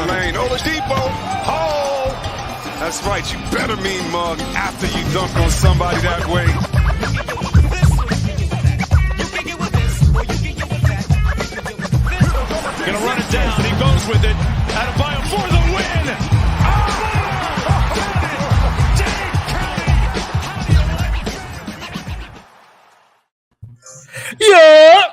Lane. Oladipo. Oh, that's right. You better mean mug after you dunk on somebody that way. Gonna run it down. He goes with it. Adebayo for the win. Yeah.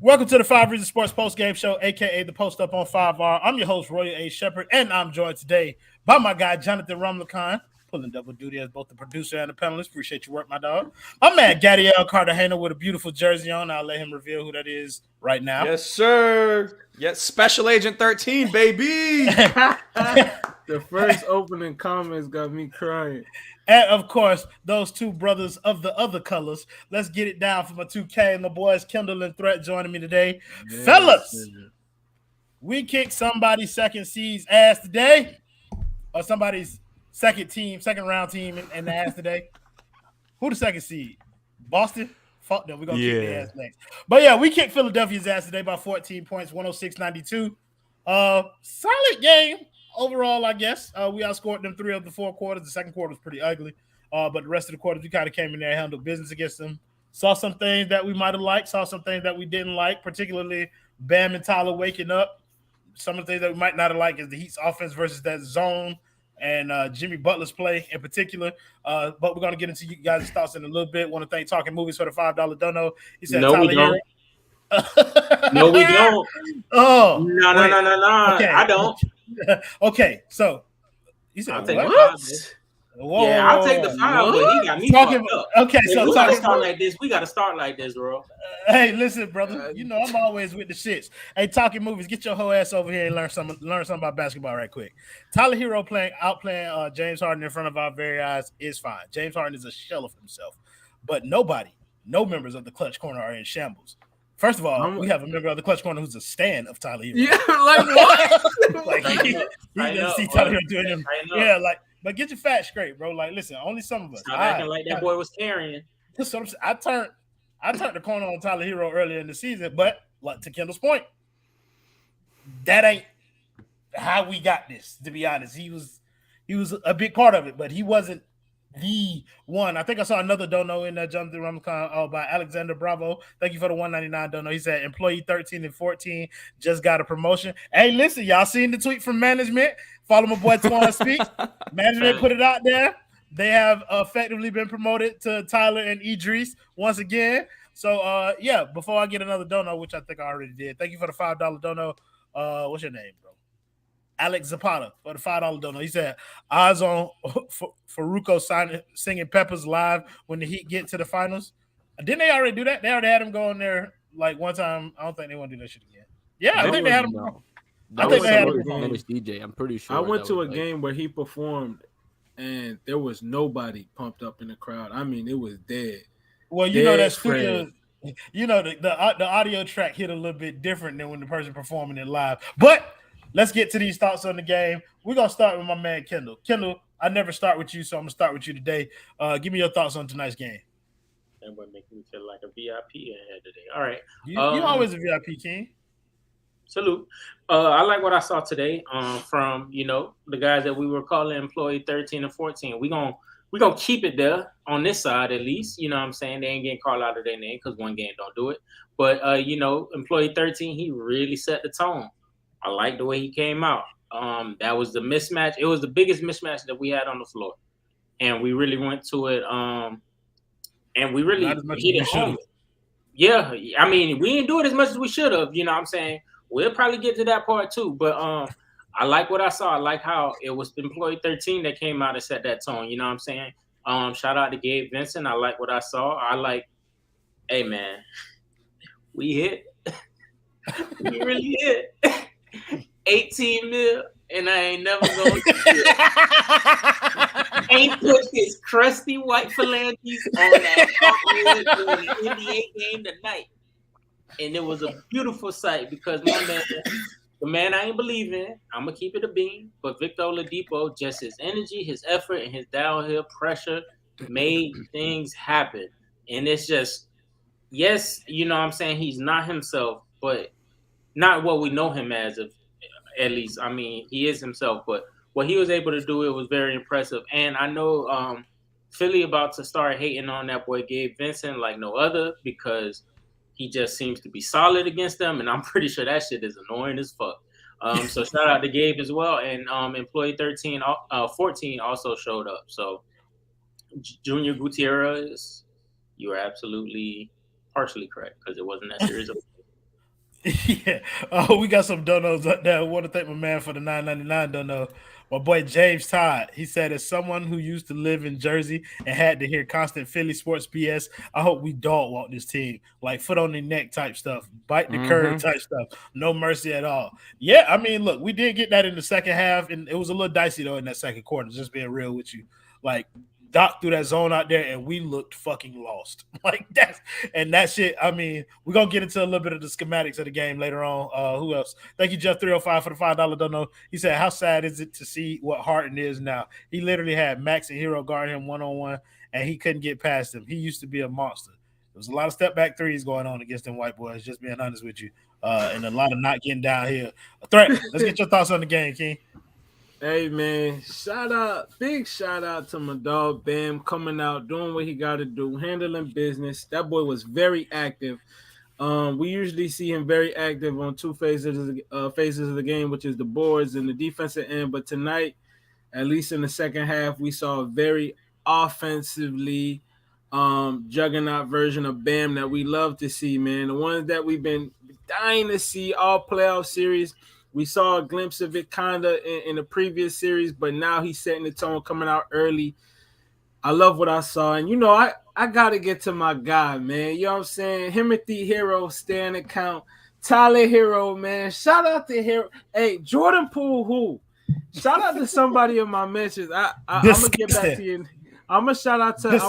Welcome to the 5 Reasons Sports Postgame Show, aka the Post Up on 5R. I'm your host, Royal A. Shepherd, and I'm joined today by my guy, Jonathan Rumlicon, pulling double duty as both the producer and the panelist. Appreciate your work, my dog. My man, Gadiel Cartagena, with a beautiful jersey on. I'll let him reveal who that is right now. Yes, sir. Yes, Special Agent 13, baby. The first opening comments got me crying. And, of course, those two brothers of the other colors. Let's get it down for my 2K and the boys, Kendall and Threat, joining me today. Yes, fellas, we kicked somebody's second seed's ass today, or somebody's second round team in the ass today. Who the second seed? Boston? Fuck them. We're going to kick their ass next. But, yeah, we kicked Philadelphia's ass today by 14 points, 106-92. Solid game. Overall, I guess we outscored them 3 of the 4 quarters. The second quarter was pretty ugly, but the rest of the quarters we kind of came in there and handled business against them. Saw some things that we might have liked, saw some things that we didn't like, particularly Bam and Tyler waking up. Some of the things that we might not have liked is the Heat's offense versus that zone and Jimmy Butler's play in particular. But we're going to get into you guys' thoughts in a little bit. Want to thank Talking Movies for the $5 dono. He said, no, Tyler we don't. Hero. No, we don't. Oh, no. Okay. I don't. Okay, so he said, I'll take what? Whoa, yeah, I'll take the 5, but he got me fucked up. Okay, hey, so we gotta start like this. We gotta start like this, bro. Hey, listen, brother. You know I'm always with the shits. Hey, Talking Movies, get your whole ass over here and learn something about basketball right quick. Tyler Hero outplaying James Harden in front of our very eyes is fine. James Harden is a shell of himself, but no members of the Clutch Corner are in shambles. First of all, we have a member of the Clutch Corner who's a stan of Tyler Hero. Yeah, like what? Like he doesn't see Tyler Hero doing him. Yeah, like, but get your facts straight, bro. Like, listen, only some of us. Stop acting like that boy was carrying. So I turned the corner on Tyler Hero earlier in the season, but like to Kendall's point, that ain't how we got this. To be honest, he was a big part of it, but he wasn't the one. I think I saw another dono in there, Jonathan Rumlicon, by Alexander Bravo. Thank you for the $1.99 dono. He said employee 13 and 14 just got a promotion. Hey, listen, y'all seen the tweet from management? Follow my boy Twan Speak. Management put it out there. They have effectively been promoted to Tyler and Idris once again. So yeah, before I get another dono, which I think I already did. Thank you for the $5 dono. What's your name, bro? Alex Zapata for the $5 dono. He said, odds on Faruko singing Peppers live when the Heat get to the finals. Didn't they already do that? They already had him go in there like one time. I don't think they want to do that shit again. Yeah, I think they had him. I think they had him. DJ, I'm pretty sure. I went to a game where he performed, and there was nobody pumped up in the crowd. I mean, it was dead. Well, you know that studio. You know the audio track hit a little bit different than when the person performing it live. But let's get to these thoughts on the game. We're going to start with my man, Kendall. Kendall, I never start with you, so I'm going to start with you today. Give me your thoughts on tonight's game. That would make me feel like a VIP in here today. All right. You always a VIP, King. Salute. I like what I saw today from, the guys that we were calling employee 13 and 14. We're gonna keep it there on this side at least. You know what I'm saying? They ain't getting called out of their name because one game don't do it. But, employee 13, he really set the tone. I like the way he came out. That was the mismatch. It was the biggest mismatch that we had on the floor. And we really went to it. And we really hit it home. Yeah. I mean, we didn't do it as much as we should have. You know what I'm saying? We'll probably get to that part too. But I like what I saw. I like how it was employee 13 that came out and set that tone. You know what I'm saying? Shout out to Gabe Vincent. I like what I saw. Hey, man, we hit. We really hit. 18 mil, and I ain't never going to ain't put his crusty white phalanges on that during the NBA game tonight. And it was a beautiful sight because the man I ain't believe in, I'm going to keep it a bean, but Victor Oladipo, just his energy, his effort, and his downhill pressure made things happen. And it's just, yes, you know what I'm saying, he's not himself, but not what we know him as. at least. I mean, he is himself, but what he was able to do, it was very impressive. And I know Philly about to start hating on that boy Gabe Vincent like no other because he just seems to be solid against them, and I'm pretty sure that shit is annoying as fuck. So shout out to Gabe as well, and employee 14 also showed up. So Junior Gutierrez, you are absolutely partially correct because it wasn't that serious. Yeah. We got some donos up there. I want to thank my man for the $9.99 dono. My boy James Todd. He said, as someone who used to live in Jersey and had to hear constant Philly sports BS, I hope we dog walk this team. Like foot on the neck type stuff, bite the curve type stuff. No mercy at all. Yeah, I mean, look, we did get that in the second half, and it was a little dicey though in that second quarter, just being real with you. Like Doc threw that zone out there, and we looked fucking lost. Like that shit. I mean, we're gonna get into a little bit of the schematics of the game later on. Who else? Thank you, Jeff 305 for the $5 dono. He said, "How sad is it to see what Harden is now? He literally had Max and Hero guard him 1-on-1, and he couldn't get past him. He used to be a monster. There was a lot of step back threes going on against them white boys. Just being honest with you, and a lot of not getting down here. A threat. Let's get your thoughts on the game, King." Hey man, big shout out to my dog Bam coming out, doing what he got to do, handling business. That boy was very active. We usually see him very active on two phases of the game, which is the boards and the defensive end. But tonight, at least in the second half, we saw a very offensively juggernaut version of Bam that we love to see, man. The ones that we've been dying to see all playoff series. We saw a glimpse of it kind of in the previous series, but now he's setting the tone, coming out early. I love what I saw. And, you know, I got to get to my guy, man. You know what I'm saying? Timothy Hero, stand account. Tyler Hero, man. Shout out to Hero. Hey, Jordan Poole, who? Shout out to somebody in my mentions. I'm going to get back to you. I'm going to shout out to him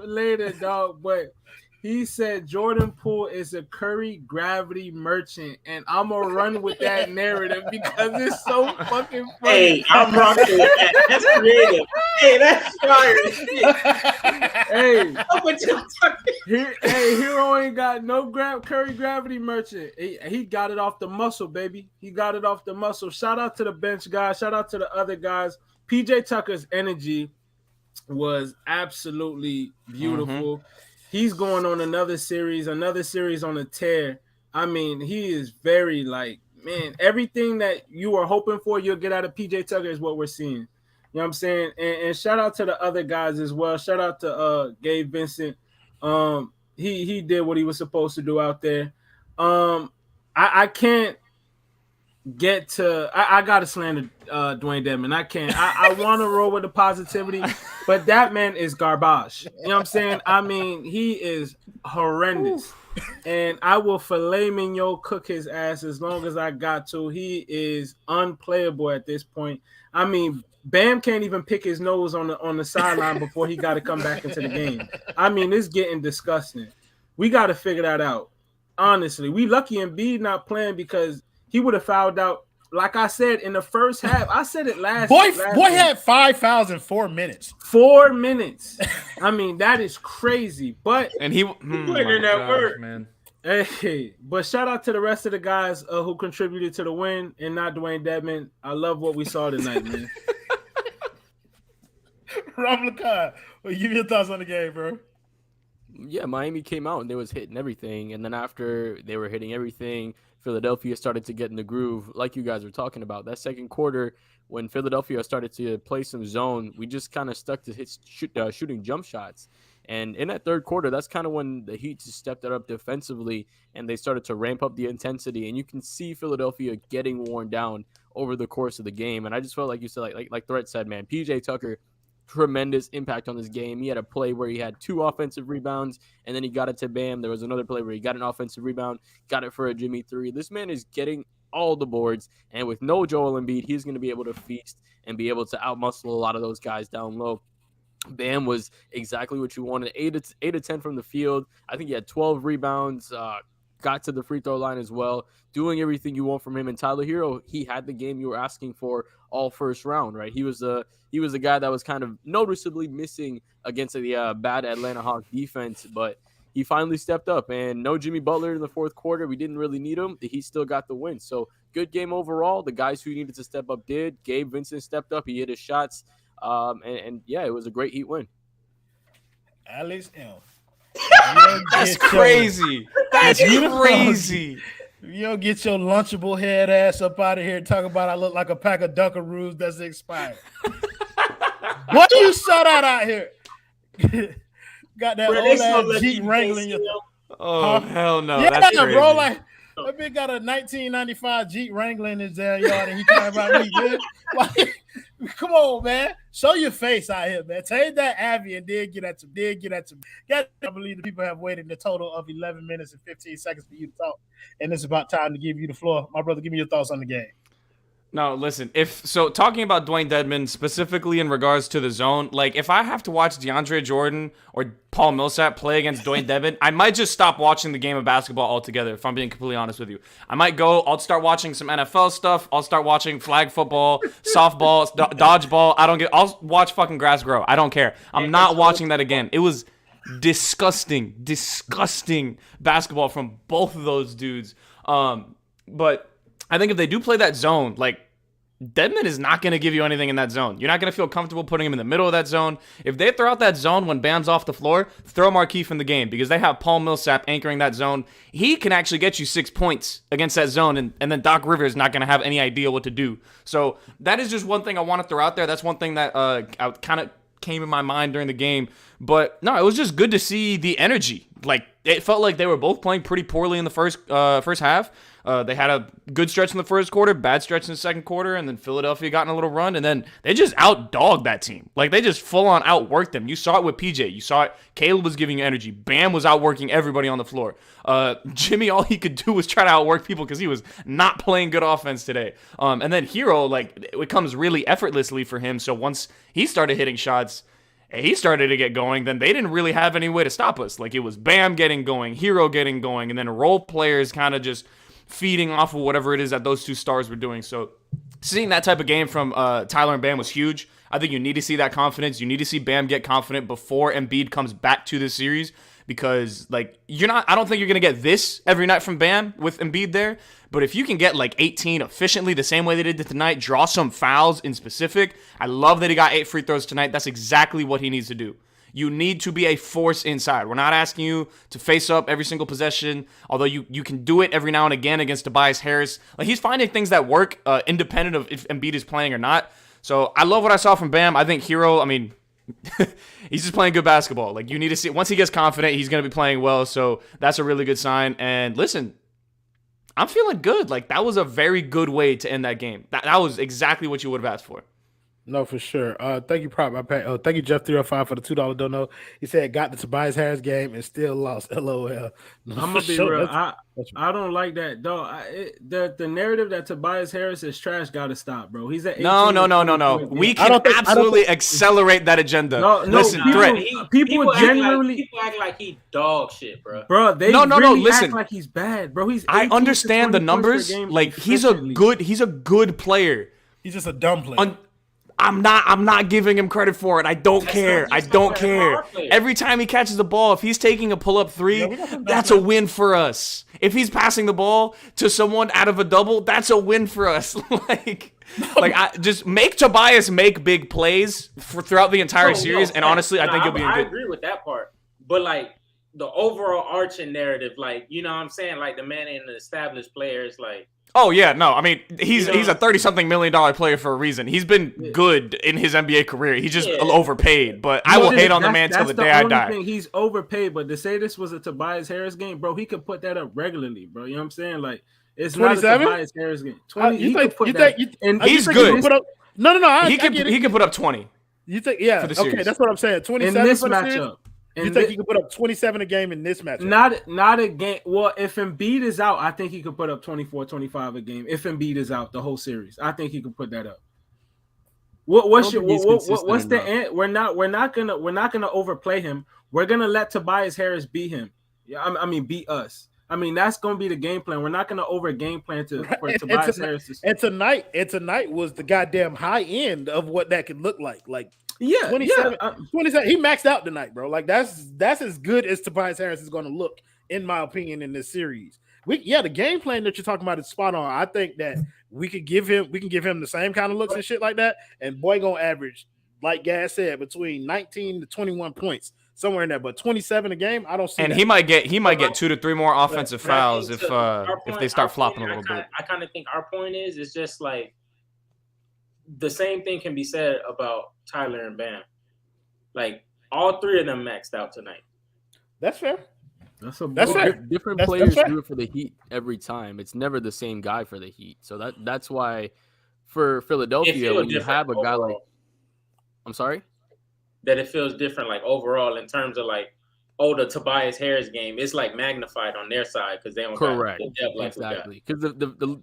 later, dog. But he said Jordan Poole is a Curry gravity merchant, and I'm going to run with that narrative because it's so fucking funny. Hey, I'm rocking with that. That's creative. Hey, that's fire. Hey, Hero ain't got no Curry gravity merchant. He got it off the muscle, baby. He got it off the muscle. Shout out to the bench guys. Shout out to the other guys. PJ Tucker's energy was absolutely beautiful. He's going on another series on a tear. I mean, he is very man, everything that you are hoping for, you'll get out of PJ Tucker is what we're seeing. You know what I'm saying? And shout out to the other guys as well. Shout out to Gabe Vincent. He did what he was supposed to do out there. I can't get to I gotta slander Dwayne Dedman. I can't. I want to roll with the positivity, but that man is garbage. You know what I'm saying? I mean, he is horrendous. And I will filet mignon cook his ass as long as I got to. He is unplayable at this point. I mean, Bam can't even pick his nose on the sideline before he got to come back into the game. I mean, it's getting disgusting. We got to figure that out. Honestly, we lucky Embiid not playing because he would have fouled out. Like I said in the first half, I said it last. Boy had 5 fouls in 4 minutes. 4 minutes. I mean, that is crazy. But he put in that work, man. Hey, but shout out to the rest of the guys who contributed to the win, and not Dwayne Dedman. I love what we saw tonight, man. Rob Lacan, give me your thoughts on the game, bro. Yeah, Miami came out and they was hitting everything, and then after they were hitting everything, Philadelphia started to get in the groove, like you guys were talking about. That second quarter, when Philadelphia started to play some zone, we just kind of stuck to shooting jump shots. And in that third quarter, that's kind of when the Heat just stepped it up defensively, and they started to ramp up the intensity. And you can see Philadelphia getting worn down over the course of the game. And I just felt like you said, like Threat said, man, PJ Tucker, tremendous impact on this game. He had a play where he had 2 offensive rebounds, and then he got it to Bam. There was another play where he got an offensive rebound, got it for a Jimmy 3. This man is getting all the boards, and with no Joel Embiid, he's going to be able to feast and be able to outmuscle a lot of those guys down low. Bam was exactly what you wanted. 8 to 10 from the field. I think he had 12 rebounds, got to the free throw line as well, doing everything you want from him. And Tyler Hero, he had the game you were asking for all first round, right? He was the guy that was kind of noticeably missing against the bad Atlanta Hawks defense, but he finally stepped up. And no Jimmy Butler in the fourth quarter. We didn't really need him. He still got the win. So good game overall. The guys who needed to step up did. Gabe Vincent stepped up. He hit his shots. And yeah, it was a great Heat win. Alex M. That's crazy. That's crazy. You don't get your lunchable head ass up out of here and talk about I look like a pack of Dunkaroos that's expired. What do you shout out here? Got that old ass Jeep Wrangler in your Oh, hell no. Yeah, That's crazy. bro. Like, that bitch got a 1995 Jeep Wrangler in his damn yard and he talking about me, man. Like, come on, man. Show your face out here, man. Take that Abby and then get at some. I believe the people have waited a total of 11 minutes and 15 seconds for you to talk. And it's about time to give you the floor. My brother, give me your thoughts on the game. No, listen, talking about Dwayne Dedmon specifically in regards to the zone, like if I have to watch DeAndre Jordan or Paul Millsap play against Dwayne Dedmon, I might just stop watching the game of basketball altogether, if I'm being completely honest with you. I'll start watching some NFL stuff. I'll start watching flag football, softball, dodgeball. I'll watch fucking grass grow. I don't care. I'm not watching that again. It was disgusting basketball from both of those dudes. But I think if they do play that zone, like, Dedmon is not going to give you anything in that zone. You're not going to feel comfortable putting him in the middle of that zone. If they throw out that zone when Bam's off the floor, throw Markieff in the game because they have Paul Millsap anchoring that zone. He can actually get you 6 points against that zone, and then Doc Rivers is not going to have any idea what to do. So that is just one thing I want to throw out there. That's one thing that kind of came in my mind during the game. But no, it was just good to see the energy. Like, it felt like they were both playing pretty poorly in the first half. They had a good stretch in the first quarter, bad stretch in the second quarter, and then Philadelphia got in a little run, and then they just outdogged that team. Like, they just full-on outworked them. You saw it with PJ. You saw it. Caleb was giving you energy. Bam was outworking everybody on the floor. Jimmy, all he could do was try to outwork people because he was not playing good offense today. And then Hero, like, it comes really effortlessly for him, so once he started hitting shots, he started to get going, then they didn't really have any way to stop us. Like, it was Bam getting going, Hero getting going, and then role players kind of just feeding off of whatever it is that those two stars were doing. So seeing that type of game from Tyler and Bam was huge. I think you need to see that confidence. You need to see Bam get confident before Embiid comes back to the series because, like, I don't think you're going to get this every night from Bam with Embiid there. But if you can get, like, 18 efficiently the same way they did tonight, draw some fouls in specific. I love that he got 8 free throws tonight. That's exactly what he needs to do. You need to be a force inside. We're not asking you to face up every single possession, although you can do it every now and again against Tobias Harris. Like, he's finding things that work independent of if Embiid is playing or not. So I love what I saw from Bam. I think Hero, I mean, he's just playing good basketball. Like, you need to see, once he gets confident, he's going to be playing well. So that's a really good sign. And listen, I'm feeling good. Like, that was a very good way to end that game. That was exactly what you would have asked for. No, for sure. Thank you, thank you, Jeff305 for the $2 dono. He said got the Tobias Harris game and still lost. LOL. No, I'm gonna be real. I don't like that, dog. The narrative that Tobias Harris is trash got to stop, bro. He's at no. We can absolutely accelerate that agenda. No. Listen, people genuinely act like he dog shit, bro. Bro, they listen. act like he's bad, bro. I understand the numbers. Like, he's a good player. He's just a dumb player. I'm not giving him credit for it. I don't care. Every time he catches the ball, if he's taking a pull-up three, that's a win for us. If he's passing the ball to someone out of a double, that's a win for us. Just make Tobias make big plays throughout the entire series, and honestly, I think he'll be in good. I agree with that part, but like the overall arching narrative, like, you know what I'm saying, like the man in the established players, like. Oh, yeah, no, I mean, he's a $30-something million player for a reason. He's been good in his NBA career. He's just overpaid, but I will hate on the man till the day I die. He's overpaid, but to say this was a Tobias Harris game, bro, he could put that up regularly, bro. You know what I'm saying? Like, it's 27? Not a Tobias Harris game. 20, he's good. No. He can put up 20. You think? Yeah, for the series. Okay, that's what I'm saying. 27 in this for the matchup. Series? You think he could put up 27 a game in this matchup? Not a game. Well, if Embiid is out, I think he could put up 24, 25 a game. If Embiid is out the whole series, I think he could put that up. What's the end? We're not gonna overplay him. We're gonna let Tobias Harris beat him. I mean beat us. I mean, that's gonna be the game plan. We're not gonna over game plan for Tobias Harris. And tonight was the goddamn high end of what that could look like. Like, Yeah, 27, yeah. 27. He maxed out tonight, bro. Like that's as good as Tobias Harris is going to look, in my opinion, in this series. The game plan that you're talking about is spot on. I think that we can give him the same kind of looks and shit like that, and boy gonna average, like Gas said, between 19 to 21 points, somewhere in there. But 27 a game, I don't see. And that. he might get 2 to 3 more offensive fouls if they start flopping a little bit. I kind of think our point is just like the same thing can be said about Tyler and Bam. Like all three of them maxed out tonight. That's fair. That's fair. Different That's players fair. do it for the Heat every time. It's never the same guy for the Heat. So that's why for Philadelphia, when you have a guy like, I'm sorry, that it feels different, like overall in terms of like, the Tobias Harris game, it's like magnified on their side because they don't correct, got the depth like exactly, because the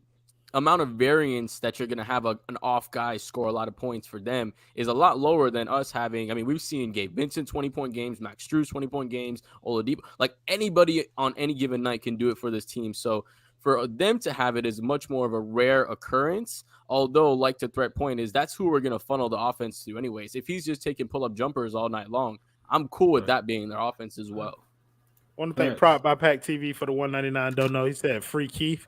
amount of variance that you're going to have an off guy score a lot of points for them is a lot lower than us having. I mean, we've seen Gabe Vincent 20-point games, Max Strus 20-point games, Oladipo. Like anybody on any given night can do it for this team. So for them to have it is much more of a rare occurrence. Although, like the threat point is, that's who we're going to funnel the offense to anyways. If he's just taking pull-up jumpers all night long, I'm cool with that being their offense as well. I want to thank Prop by Pack TV for the $1.99. Don't know. He said free Keith.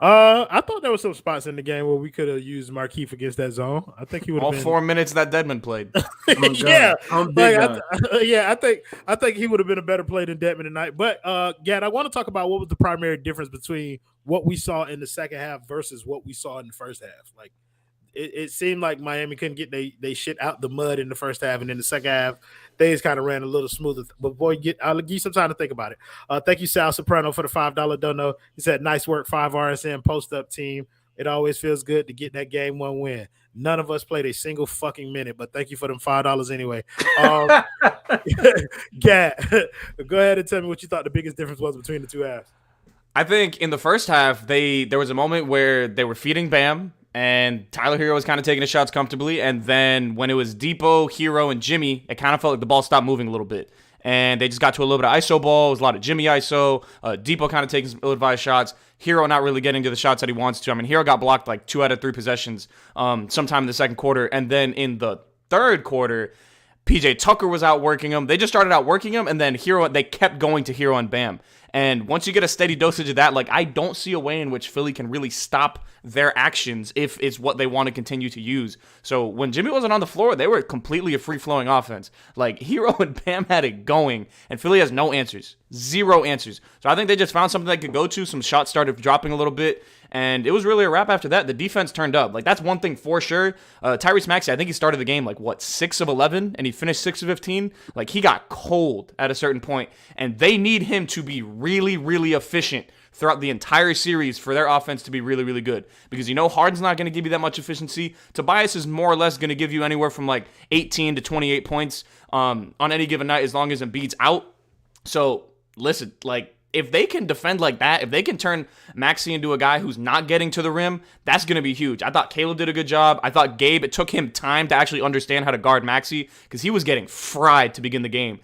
I thought there were some spots in the game where we could have used Markieff against that zone. I think he would have all 4 minutes that Dedmon played. Yeah, I think he would have been a better play than Dedmon tonight. But Gad, I want to talk about what was the primary difference between what we saw in the second half versus what we saw in the first half. Like it seemed like Miami couldn't get they shit out the mud in the first half, and in the second half things kind of ran a little smoother. But boy, I'll give you some time to think about it. Thank you, Sal Soprano, for the $5 dono. He said, "Nice work, 5 RSM post up team. It always feels good to get that game 1 win. None of us played a single fucking minute, but thank you for them $5 anyway." Gad, go ahead and tell me what you thought the biggest difference was between the two halves. I think in the first half, there was a moment where they were feeding Bam, and Tyler Hero was kind of taking his shots comfortably. And then when it was Depot, Hero, and Jimmy, it kind of felt like the ball stopped moving a little bit. And they just got to a little bit of ISO ball. It was a lot of Jimmy ISO. Depot kind of taking some ill-advised shots. Hero not really getting to the shots that he wants to. I mean, Hero got blocked like 2 out of 3 possessions sometime in the second quarter. And then in the third quarter, PJ Tucker was outworking him. They just started outworking him, and then they kept going to Hero and Bam. And once you get a steady dosage of that, like I don't see a way in which Philly can really stop their actions if it's what they want to continue to use. So when Jimmy wasn't on the floor, they were completely a free-flowing offense. Like Hero and Bam had it going, and Philly has no answers. 0 answers. So I think they just found something they could go to. Some shots started dropping a little bit, and it was really a wrap after that. The defense turned up. Like, that's one thing for sure. Tyrese Maxey, I think he started the game, 6 of 11, and he finished 6 of 15. Like, he got cold at a certain point, and they need him to be really, really efficient throughout the entire series for their offense to be really, really good. Because Harden's not going to give you that much efficiency. Tobias is more or less going to give you anywhere from 18 to 28 points on any given night as long as Embiid's out. So, listen, if they can defend like that, if they can turn Maxey into a guy who's not getting to the rim, that's going to be huge. I thought Caleb did a good job. I thought Gabe, it took him time to actually understand how to guard Maxey because he was getting fried to begin the game.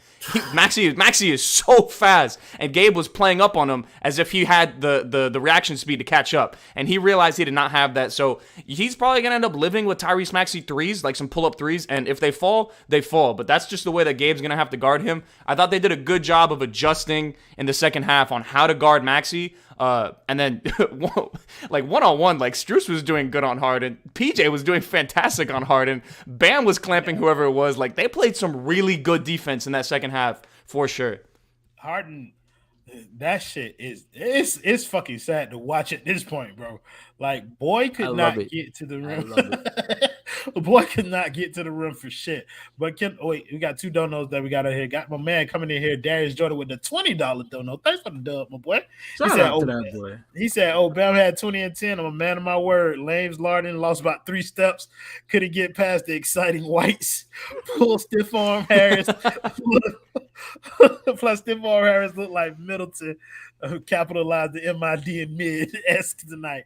Maxey is so fast, and Gabe was playing up on him as if he had the reaction speed to catch up, and he realized he did not have that. So he's probably going to end up living with Tyrese Maxey threes, like some pull-up threes, and if they fall, they fall. But that's just the way that Gabe's going to have to guard him. I thought they did a good job of adjusting in the second half on how to guard Maxey, and then one-on-one, Strus was doing good on Harden, PJ was doing fantastic on Harden, Bam was clamping whoever it was. They played some really good defense in that second half for sure. Harden, that shit it's fucking sad to watch at this point, bro. Boy could not get to the rim. Boy could not get to the rim for shit. But we got 2 donos that we got in here. Got my man coming in here, Darius Jordan, with the $20 dono. Thanks for the dub, my boy. Shout out to that boy. He said, Bam had 20 and 10. I'm a man of my word. Lames Larden lost about 3 steps. Couldn't get past the exciting whites. Pull stiff arm Harris. Plus stiff arm Harris looked like Middleton. Capitalized the MID and mid-esque tonight.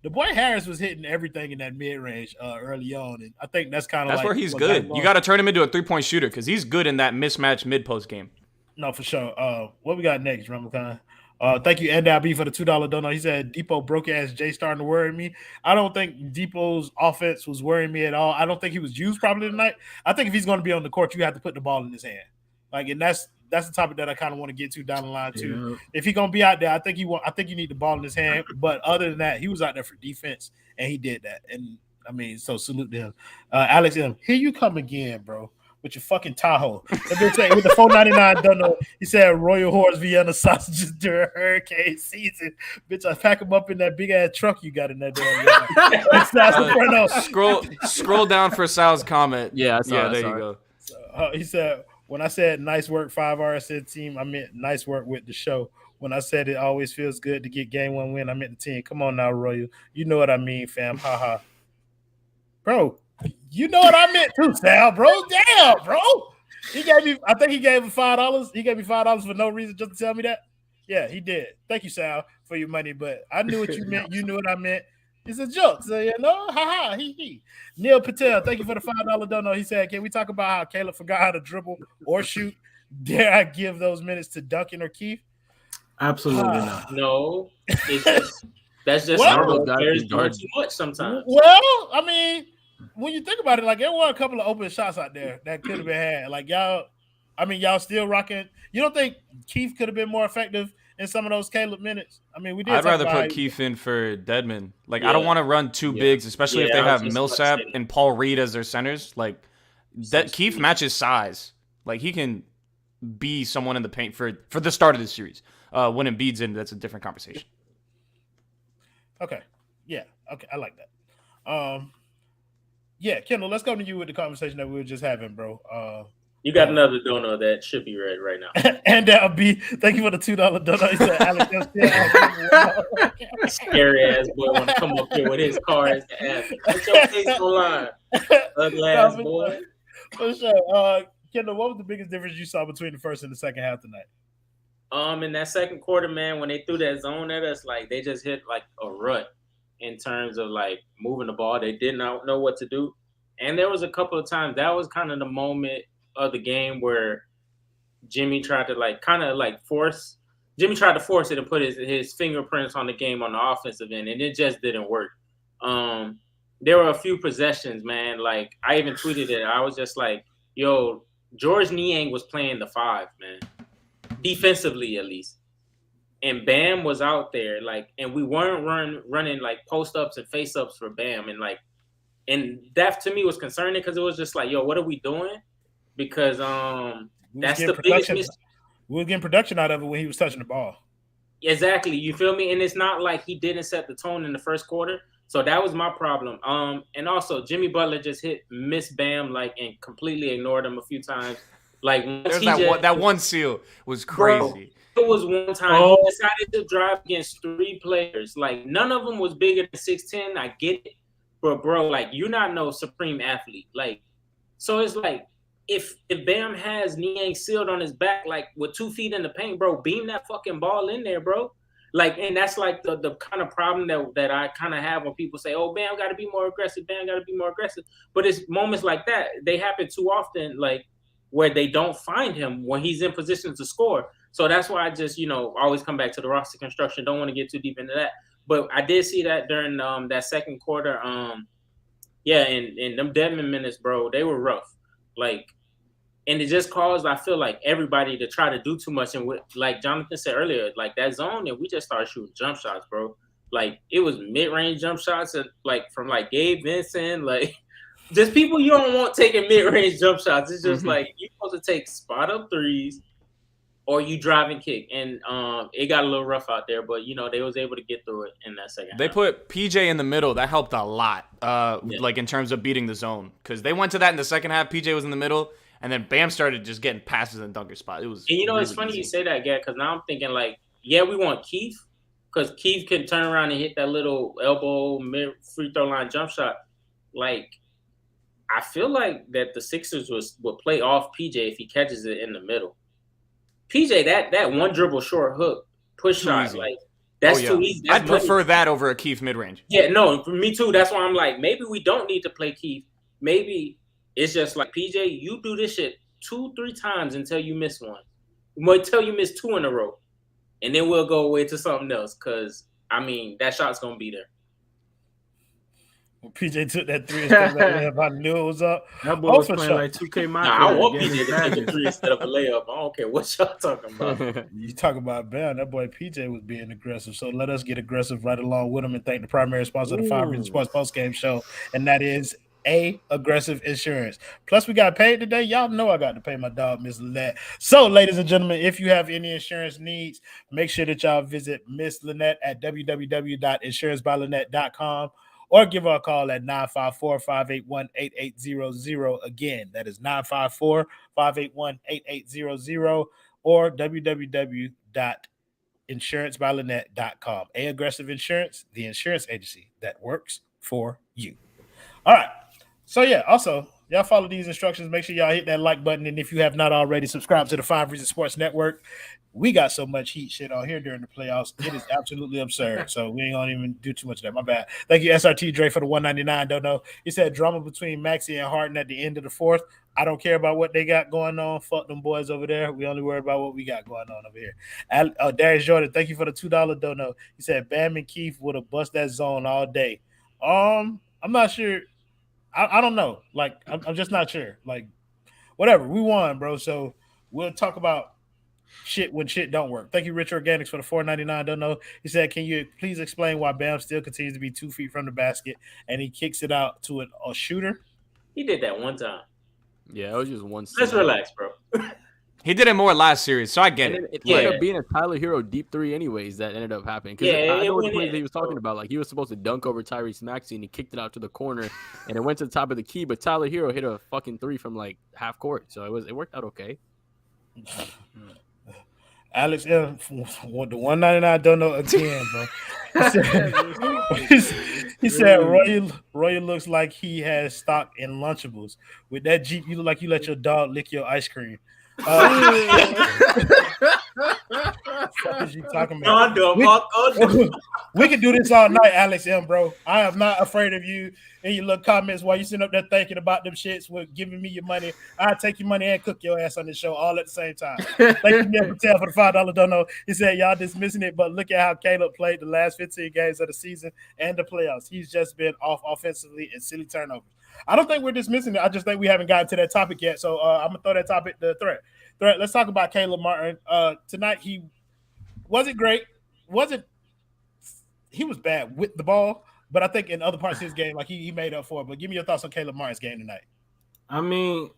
The boy Harris was hitting everything in that mid-range early on, and I think that's kind of where he's good. You got to turn him into a 3-point shooter because he's good in that mismatch mid-post game. No, for sure. What we got next, Ramakan? Thank you, NWB, for the $2 donut. He said Depot broke ass Jay starting to worry me. I don't think Depot's offense was worrying me at all. I don't think he was used probably tonight. I think if he's going to be on the court, you have to put the ball in his hand. Like, and that's the topic that I kind of want to get to down the line too. Yeah. If he's going to be out there, I think you need the ball in his hand. But other than that, he was out there for defense, and he did that. And I mean, so salute to him. Alex M, here you come again, bro. With your fucking Tahoe. With the $4.99 donut, he said Royal Horse Vienna sausages during hurricane season. Bitch, I pack them up in that big ass truck you got in that damn Scroll down for Sal's comment. Yeah, I saw there it. you go. So, he said, when I said nice work, 5 RSN team, I meant nice work with the show. When I said it always feels good to get game 1 win, I meant the team. Come on now, Royal. You know what I mean, fam. Ha. Bro, you know what I meant too, Sal, bro. Damn, bro. I think he gave him $5. He gave me $5 for no reason just to tell me that. Yeah, he did. Thank you, Sal, for your money. But I knew what you meant. You knew what I meant. It's a joke. So, he. Neil Patel, thank you for the $5 donut. He said, can we talk about how Caleb forgot how to dribble or shoot? Dare I give those minutes to Duncan or Keith? Absolutely not. No. That's just Well, players doing too much sometimes. Well, I mean, when you think about it, like there were a couple of open shots out there that could have been had. Like y'all still rocking. You don't think Keith could have been more effective in some of those Caleb minutes? I mean, we did. I'd rather put Keith in for Dedmon. Like I don't want to run two bigs, especially if they have Millsap and Paul Reed as their centers. Like Keith matches size. Like he can be someone in the paint for the start of the series. When Embiid's in, that's a different conversation. Okay. Yeah. Okay. I like that. Yeah, Kendall, let's go to you with the conversation that we were just having, bro. You got another donut that should be read right now. And B, thank you for the $2 donut. He said, Alex, scary ass boy want to come up here with his cards to ask. Put your face online, ugly ass boy. For sure. Kendall, what was the biggest difference you saw between the first and the second half tonight? In that second quarter, man, when they threw that zone at us, like they just hit like a rut in terms of like moving the ball. They did not know what to do. And there was a couple of times that was kind of the moment of the game where Jimmy tried to force it and put his fingerprints on the game on the offensive end, and it just didn't work. There were a few possessions, man. Like I even tweeted it. I was just like, yo, George Niang was playing the 5, man. Defensively, at least. And Bam was out there, like, and we weren't running like post-ups and face-ups for Bam. And that to me was concerning because it was just like, yo, what are we doing? Because that's the biggest mistake. We were getting production out of it when he was touching the ball. Exactly. You feel me? And it's not like he didn't set the tone in the first quarter. So that was my problem. And also Jimmy Butler just missed Bam and completely ignored him a few times. Like that one seal was crazy. Bro, it was one time he decided to drive against 3 players. Like none of them was bigger than 6'10". I get it, but bro, like you're not no supreme athlete. Like, so it's like if Bam has Niang sealed on his back, like with 2 feet in the paint, bro, beam that fucking ball in there, bro. Like, and that's like the kind of problem that I kind of have when people say, "Oh, Bam got to be more aggressive. Bam got to be more aggressive." But it's moments like that they happen too often, like where they don't find him when he's in position to score. So that's why I just, always come back to the roster construction. Don't want to get too deep into that. But I did see that during that second quarter. And them Dedmon minutes, bro, they were rough. Like, and it just caused, I feel like, everybody to try to do too much. And like Jonathan said earlier, like that zone, and we just started shooting jump shots, bro. Like, it was mid-range jump shots from Gabe Vincent, like, just people you don't want taking mid-range jump shots. It's just like you're supposed to take spot-up threes or you drive and kick. And it got a little rough out there, but, they was able to get through it in that second half. They put PJ in the middle. That helped a lot, like in terms of beating the zone. Because they went to that in the second half. PJ was in the middle, and then Bam started just getting passes in dunker spot. It was. And really it's funny easy. you say that, Gad, because now I'm thinking like, yeah, we want Keith, because Keith can turn around and hit that little elbow mid free throw line jump shot. Like, I feel like that the Sixers would play off PJ if he catches it in the middle. PJ, that one dribble short hook push shot, easy. like that's too easy. That's I'd prefer that over a Keith mid range. Yeah, no, for me too. That's why I'm like, maybe we don't need to play Keith. Maybe it's just like PJ, you do this shit 2-3 times until you miss one. Until you miss 2 in a row. and then we'll go away to something else. Because I mean, that shot's gonna be there. When PJ took that 3 instead of that layup, I knew it was up. That boy Oh, was for playing sure. like 2K Nah, I want Minecraft. PJ to take a 3 instead of a layup. I don't care what y'all talking about. You talk about Bam, that boy PJ was being aggressive. So let us get aggressive right along with him and thank the primary sponsor of the 5 Reasons Sports Postgame Show, and that is Aggressive Insurance. Plus, we got paid today. Y'all know I got to pay my dog, Miss Lynette. So, ladies and gentlemen, if you have any insurance needs, make sure that y'all visit Miss Lynette at www.insurancebylynette.com or give her a call at 954-581-8800. Again, that is 954-581-8800 or www.insurancebylynette.com. Aggressive Insurance, the insurance agency that works for you. All right. So, yeah, also, y'all follow these instructions. Make sure y'all hit that like button. And if you have not already, subscribe to the 5 Reasons Sports Network. We got so much heat shit on here during the playoffs. It is absolutely absurd. So we ain't gonna even do too much of that. My bad. Thank you, SRT Dre, for the 199. Don't know. He said drama between Maxey and Harden at the end of the fourth. I don't care about what they got going on. Fuck them boys over there. We only worry about what we got going on over here. Darius Jordan, thank you for the $2 dono. He said Bam and Keith would have bust that zone all day. I'm not sure. I don't know. Like, I'm just not sure. Like, whatever. We won, bro. So we'll talk about shit when shit don't work. Thank you, Rich Organics, for the $4.99. Don't know. He said, can you please explain why Bam still continues to be 2 feet from the basket and he kicks it out to a shooter? He did that one time. Yeah, it was just one. Let's relax, bro. He did it more last series, so I get it. It ended up being a Tyler Hero deep three anyways that ended up happening. Because I know what plays he was talking about. Like, he was supposed to dunk over Tyrese Maxey, and he kicked it out to the corner, and it went to the top of the key, but Tyler Hero hit a fucking three from, like, half court. So it worked out okay. Alex M, the 199 don't know again, bro. He said Roy looks like he has stock in Lunchables. With that Jeep, you look like you let your dog lick your ice cream. What is you talking about? We can do this all night, Alex M, bro. I am not afraid of you and your little comments while you sitting up there thinking about them shits with giving me your money. I'll take your money and cook your ass on this show all at the same time. Thank you, Neil Patel, for the $5 dono. He said, y'all dismissing it, but look at how Caleb played the last 15 games of the season and the playoffs. He's just been off offensively and silly turnovers. I don't think we're dismissing it. I just think we haven't gotten to that topic yet. So I'm going to throw that topic to Threat. Let's talk about Caleb Martin. Tonight, he wasn't great. He was bad with the ball, but I think in other parts of his game, like he made up for it. But give me your thoughts on Caleb Martin's game tonight. I mean,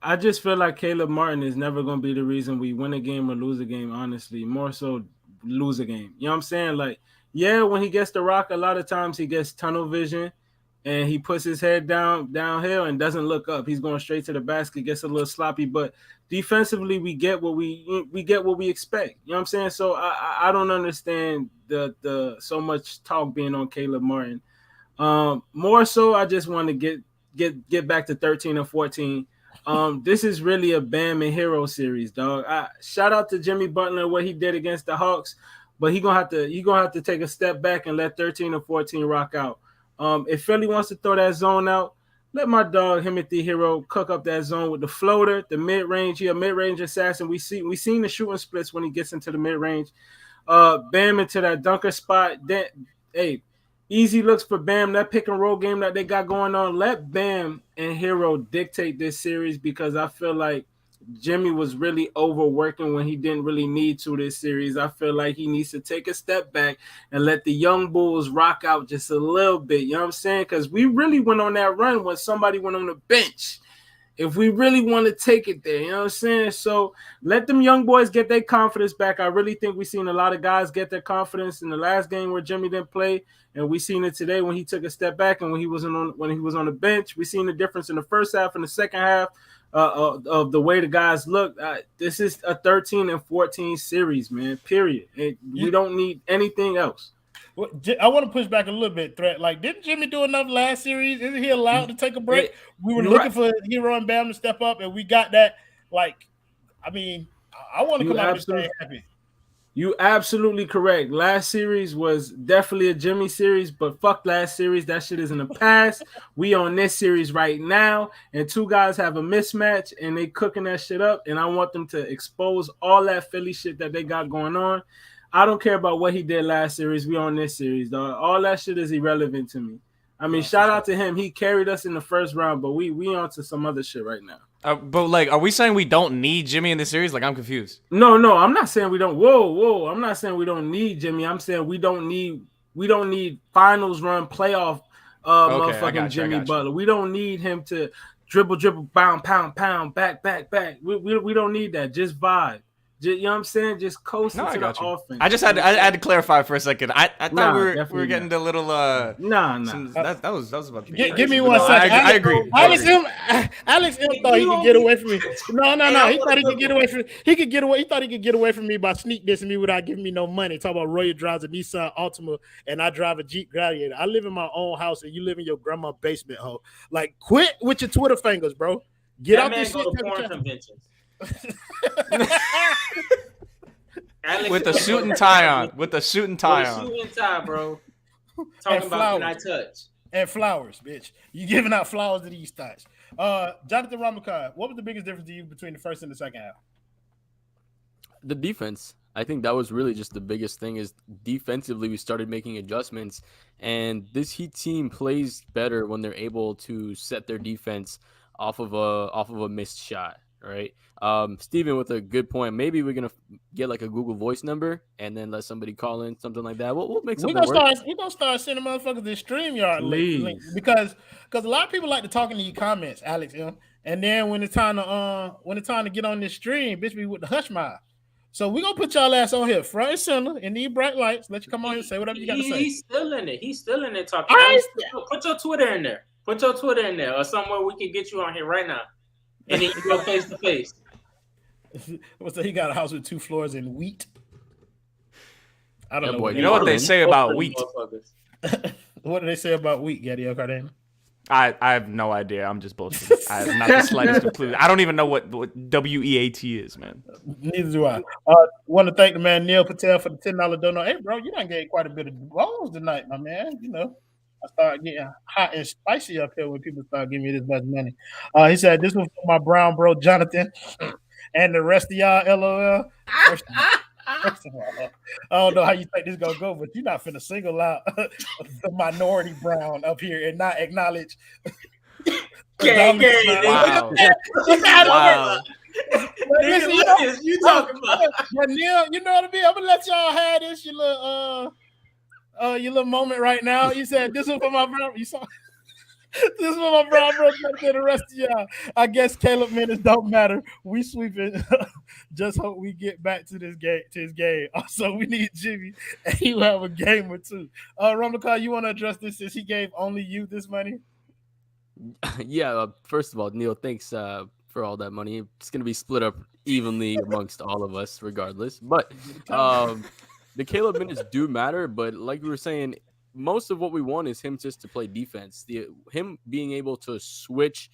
I just feel like Caleb Martin is never going to be the reason we win a game or lose a game, honestly. More so lose a game. You know what I'm saying? Like, yeah, when he gets the rock, a lot of times he gets tunnel vision and he puts his head downhill and doesn't look up. He's going straight to the basket, gets a little sloppy, but defensively we get what we get what we expect. You know what I'm saying? So I don't understand the so much talk being on Caleb Martin. More so, I just want to get back to 13 and 14. This is really a Bam and Hero series, dog. Shout out to Jimmy Butler, what he did against the Hawks, but you're gonna have to take a step back and let 13 and 14 rock out. If Philly wants to throw that zone out, let my dog Timothy Hero cook up that zone with the floater, the mid-range. He a mid-range assassin. We seen the shooting splits when he gets into the mid-range. Bam into that dunker spot. Then, hey, easy looks for Bam. That pick and roll game that they got going on. Let Bam and Hero dictate this series because I feel like Jimmy was really overworking when he didn't really need to this series. I feel like he needs to take a step back and let the young Bulls rock out just a little bit. You know what I'm saying? Because we really went on that run when somebody went on the bench. If we really want to take it there, you know what I'm saying? So let them young boys get their confidence back. I really think we've seen a lot of guys get their confidence in the last game where Jimmy didn't play, and we seen it today when he took a step back and when he was on the bench. We seen the difference in the first half and the second half. Of the way the guys look. This is a 13 and 14 series, man, period. We don't need anything else. Well, I want to push back a little bit, Threat. Like, didn't Jimmy do enough last series? Isn't he allowed to take a break? We were looking for Hero and Bam to step up, and we got that. Like, I mean, I want to come out and stay happy. You absolutely correct. Last series was definitely a Jimmy series, but fuck last series. That shit is in the past. We on this series right now, and two guys have a mismatch, and they cooking that shit up. And I want them to expose all that Philly shit that they got going on. I don't care about what he did last series. We on this series, dog. All that shit is irrelevant to me. I mean, shout out to him. He carried us in the first round, but we on to some other shit right now. But like, are we saying we don't need Jimmy in this series? Like, I'm confused. No, I'm not saying we don't. Whoa. I'm not saying we don't need Jimmy. I'm saying we don't need finals run playoff motherfucking Jimmy Butler. We don't need him to dribble, pound, back. We don't need that. Just vibe. You know what I'm saying? Just coast into the offense. I had to clarify for a second. I thought we were getting the little that was about to be give me 1 second. I agree. Alex M thought he could get away from me. No. He thought he could get away from me. He thought he could get away from me by sneak dissing me without giving me no money. Talk about Roy drives a Nissan Altima and I drive a Jeep Gladiator. I live in my own house and you live in your grandma's basement, ho. Like, quit with your Twitter fingers, bro. Get out this shit. Porn conventions. With a suit and tie on. With a suit and tie, bro. Talking about when I touch. And flowers, bitch. You giving out flowers to these thoughts. Jonathan Ramakai, what was the biggest difference to you between the first and the second half? The defense. I think that was really just the biggest thing is defensively we started making adjustments, and this Heat team plays better when they're able to set their defense off of a missed shot. Right. Steven with a good point. Maybe we're gonna get like a Google Voice number and then let somebody call in, something like that. We'll make something work. We're gonna start sending motherfuckers this StreamYard link because a lot of people like to talk in these comments, Alex. And then when it's time to get on this stream, bitch, be with the hush mouth. So we're gonna put y'all ass on here, front and center, in these bright lights. Let you come on here and say whatever you gotta say. He's still in it talking. Put your Twitter in there. Or somewhere we can get you on here right now. And then you go face to face. So he got a house with 2 floors in wheat. I don't know. Boy, you know what they say about wheat? What do they say about wheat, Gadio Cardano? I have no idea. I'm just bullshit. I have not the slightest clue. I don't even know what WEAT is, man. Neither do I. Want to thank the man Neil Patel for the $10 donut. Hey, bro, you done gave quite a bit of balls tonight, my man. You know. I start getting hot and spicy up here when people start giving me this much money. He said, this was for my brown bro, Jonathan, and the rest of y'all, LOL. First of all, I don't know how you think this going to go, but you're not finna single out the minority brown up here and not acknowledge. Wow. Wow. Listen, you talking about? But Neil, you know what I mean? I'm going to let y'all have this, your little moment right now. You said this is for my brother. You saw this is for my brother to the rest of y'all. I guess Caleb minutes don't matter. We sweeping. Just hope we get back to this game. Also, we need Jimmy, and he'll have a game or two. Ramakai, you want to address this since he gave only you this money? Yeah. First of all, Neil, thanks for all that money. It's gonna be split up evenly amongst all of us, regardless. But the Caleb minutes do matter, but like we were saying, most of what we want is him just to play defense. Him being able to switch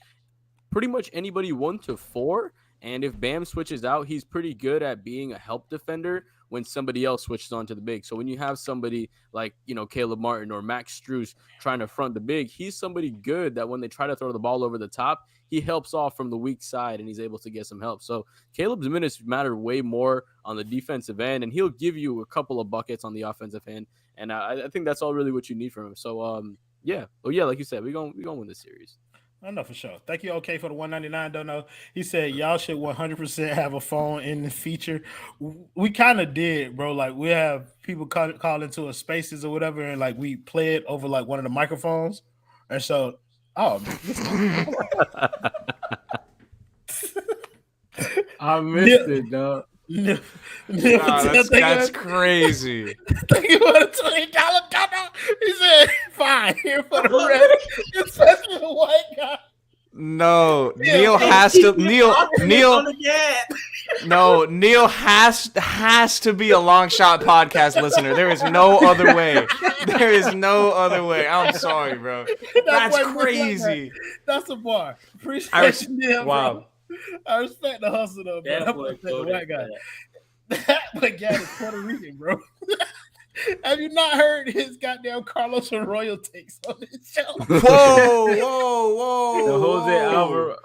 pretty much anybody 1 to 4, and if Bam switches out, he's pretty good at being a help defender when somebody else switches onto the big. So when you have somebody like, Caleb Martin or Max Strus trying to front the big, he's somebody good that when they try to throw the ball over the top, he helps off from the weak side and he's able to get some help. So Caleb's minutes matter way more on the defensive end, and he'll give you a couple of buckets on the offensive end. And I think that's all really what you need from him. So, yeah. Well, yeah, like you said, we're gonna win this series. I know for sure. Thank you, OK, for the $199. Don't know. He said y'all should 100% have a phone in the feature. We kind of did, bro. Like we have people call into a spaces or whatever, and like we play it over like one of the microphones. And so, I missed it, dog. That's crazy. Thank you for the $20 donut. He said, "Fine, here for the rest." Especially the white guy. No, Neil has to. Neil. No, Neil has to be a long shot podcast listener. There is no other way. I'm sorry, bro. That's crazy. That's a bar. Appreciate you, Neil. Wow. Bro. I respect the hustle though, bro. The white guy. But Gad is Puerto Rican, bro. Have you not heard his goddamn Carlos Arroyo takes on this show? Whoa. The Jose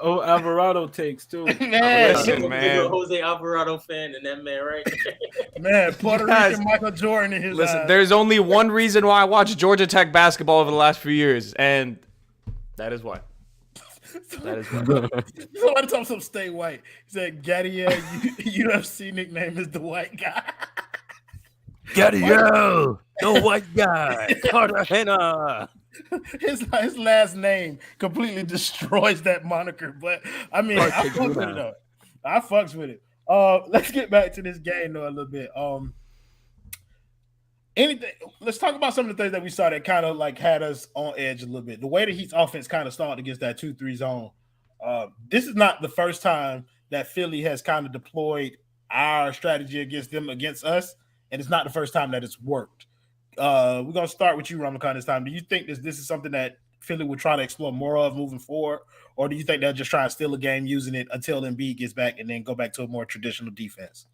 Alvarado takes too. Man, Listen, I'm man. a Jose Alvarado fan and that man right there. man, Puerto Guys, Rican Michael Jordan in his Listen, eyes. there's only one reason why I watch Georgia Tech basketball over the last few years, and that is why. That is why. Somebody told him stay white. He said Gadiel UFC nickname is the white guy. Gadiel, the white guy, Cartagena. His last name completely destroys that moniker. But I mean, I fucks with it though. I fucks with it. Let's get back to this game though a little bit. Anything? Let's talk about some of the things that we saw that kind of like had us on edge a little bit. The way the Heat's offense kind of started against that 2-3 zone. This is not the first time that Philly has kind of deployed our strategy against us, and it's not the first time that it's worked. We're gonna start with you, Ramakan, this time. Do you think this is something that Philly will try to explore more of moving forward, or do you think they'll just try and steal a game using it until Embiid gets back and then go back to a more traditional defense?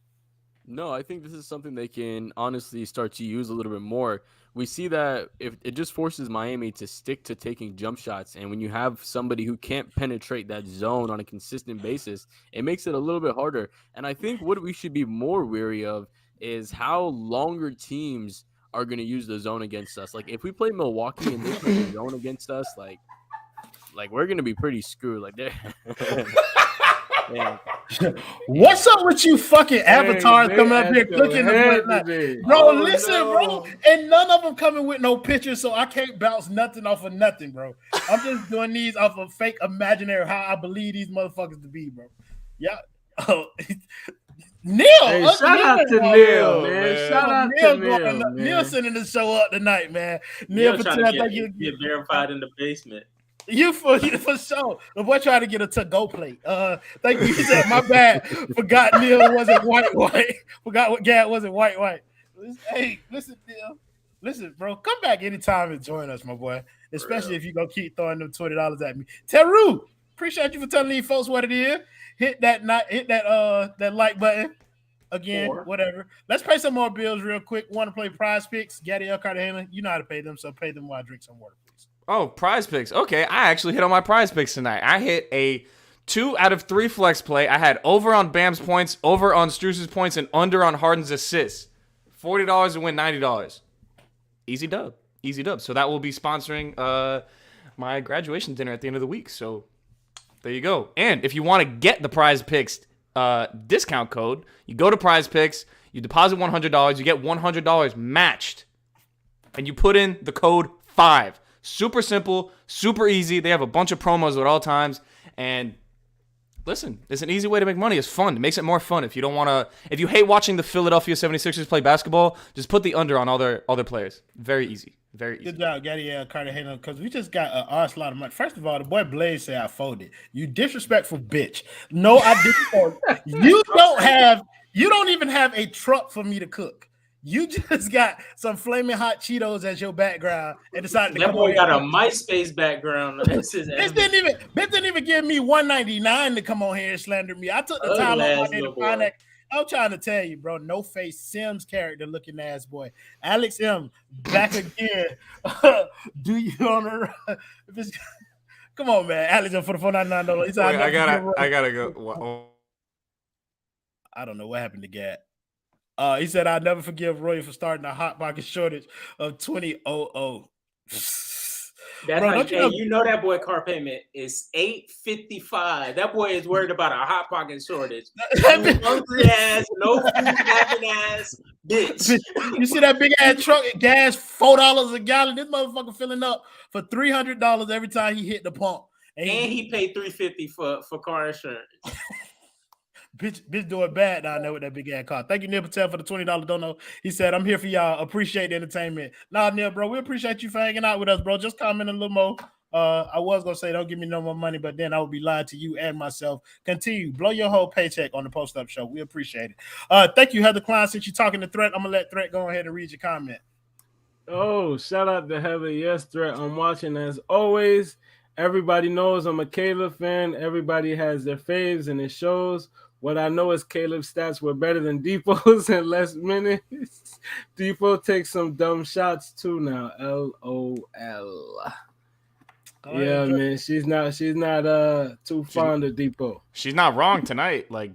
No, I think this is something they can honestly start to use a little bit more. We see that if it just forces Miami to stick to taking jump shots, and when you have somebody who can't penetrate that zone on a consistent basis, it makes it a little bit harder. And I think what we should be more wary of is how longer teams are going to use the zone against us. Like if we play Milwaukee and they play the zone against us, like we're going to be pretty screwed. Like yeah. What's up with you fucking avatars coming up here cooking the bro? Listen, bro, and none of them coming with no pictures, so I can't bounce nothing off of nothing, bro. I'm just doing these off of fake imaginary how I believe these motherfuckers to be, bro. Yeah. Oh, Neil, hey, shout out to Neil, man. Shout out to Neil. Neil sending the show up tonight, man. Neil trying to get verified in the basement. You for sure. The boy tried to get a to-go plate. Thank you. He said, my bad. Forgot Neil wasn't white. Forgot what Gad wasn't white. Hey, listen, Neil. Listen, bro. Come back anytime and join us, my boy. Especially if you go keep throwing them $20 at me. Teru, appreciate you for telling these folks what it is. Hit that like button. Again, whatever. Let's pay some more bills real quick. Want to play Prize Picks? Gadiel Cartagena, you know how to pay them, so pay them while I drink some water, please. Oh, Prize Picks. Okay, I actually hit on my Prize Picks tonight. I hit a 2 out of 3 flex play. I had over on Bam's points, over on Strus's points, and under on Harden's assists. $40 to win $90. Easy dub. So that will be sponsoring my graduation dinner at the end of the week. So there you go. And if you want to get the Prize Picks discount code, you go to Prize Picks, you deposit $100, you get $100 matched, and you put in the code 5. Super simple, super easy. They have a bunch of promos at all times. And listen, it's an easy way to make money. It's fun. It makes it more fun. If you hate watching the Philadelphia 76ers play basketball, just put the under on all their players. Very easy. Very easy. Good job, Gadiel Cartagena, because we just got an onslaught of money. First of all, the boy Blaze said I folded. You disrespectful bitch. No, I didn't fold. You don't even have a truck for me to cook. You just got some flaming hot Cheetos as your background and decided to that come boy on got here. a MySpace background. Bitch didn't even give me $1.99 to come on here and slander me. I took the time out my day to find that. I'm trying to tell you, bro. No face Sims character looking ass boy. Alex M back again. Do you on the come on, man. Alex M for the $4.99. I gotta go. I don't know what happened to Gad. He said, I'll never forgive Roy for starting a hot pocket shortage of 2000. You know that boy car payment is $8.55. That boy is worried about a hot pocket shortage. Hungry ass, no food having ass bitch. You see that big ass truck, gas $4 a gallon. This motherfucker filling up for $300 every time he hit the pump, and he paid $350 for car insurance. Bitch doing bad down there with that big ass car. Thank you, Neil Patel, for the $20 dono. He said, I'm here for y'all. Appreciate the entertainment. Nah, Neil, bro, we appreciate you for hanging out with us, bro. Just comment a little more. I was going to say, don't give me no more money, but then I would be lying to you and myself. Continue. Blow your whole paycheck on the Post-Up Show. We appreciate it. Thank you, Heather Klein. Since you're talking to Threat, I'm going to let Threat go ahead and read your comment. Oh, shout out to Heather. Yes, Threat. I'm watching as always. Everybody knows I'm a Kayla fan. Everybody has their faves and it shows. What I know is Caleb's stats were better than Depot's in less minutes. Depot takes some dumb shots too now. LOL. Yeah, man. She's not too fond of Depot. She's not wrong tonight. Like,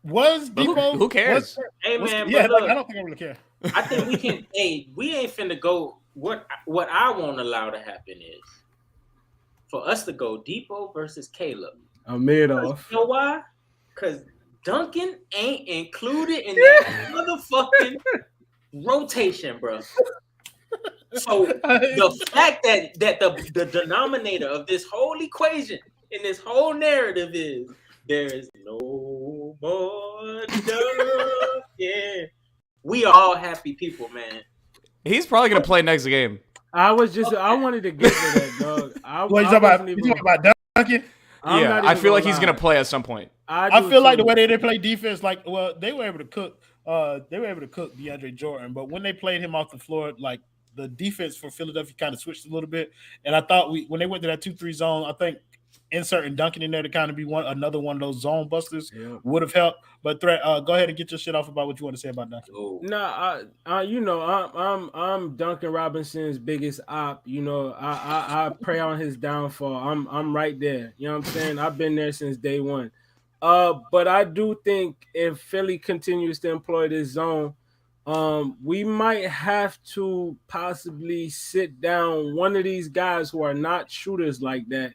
was Depot? Who cares? Hey man, Yeah, but look, like, I don't think I really care. I think we can. Hey, we ain't finna go. What I won't allow to happen is for us to go Depot versus Caleb. I'm mid off. You know why? Because Duncan ain't included in that motherfucking rotation, bro. So the fact that the denominator of this whole equation in this whole narrative is there is no more Duncan. We are all happy people, man. He's probably gonna play next game. I wanted to get to that, dog. What you talking about Duncan? Yeah, I feel like he's gonna play at some point. I feel like the way they play defense, like, well, they were able to cook. They were able to cook DeAndre Jordan, but when they played him off the floor, like the defense for Philadelphia kind of switched a little bit. And I thought when they went to that 2-3 zone, I think inserting Duncan in there to kind of be another one of those zone busters would have helped. But Threat, go ahead and get your shit off about what you want to say about Duncan. No, I'm Duncan Robinson's biggest op. You know, I pray on his downfall. I'm right there. You know what I'm saying? I've been there since day one. But I do think if Philly continues to employ this zone, we might have to possibly sit down one of these guys who are not shooters like that.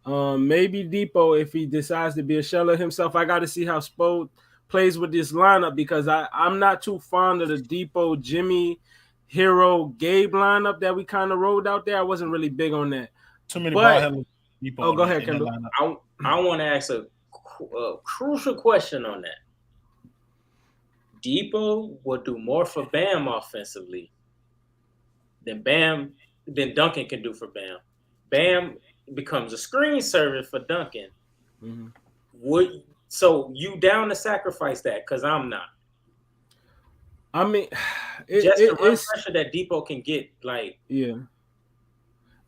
Maybe Depot, if he decides to be a shell of himself. I got to see how Spo plays with this lineup because I'm not too fond of the Depot, Jimmy, Hero, Gabe lineup that we kind of rolled out there. I wasn't really big on that. Too many ball handlers. Go ahead, Kendall. I want to ask a crucial question on that. Depot will do more for Bam offensively than Duncan can do for Bam. Bam becomes a screen server for Duncan. Mm-hmm. So you down to sacrifice that? Because I'm not. I mean, it's pressure that Depot can get. Like, yeah.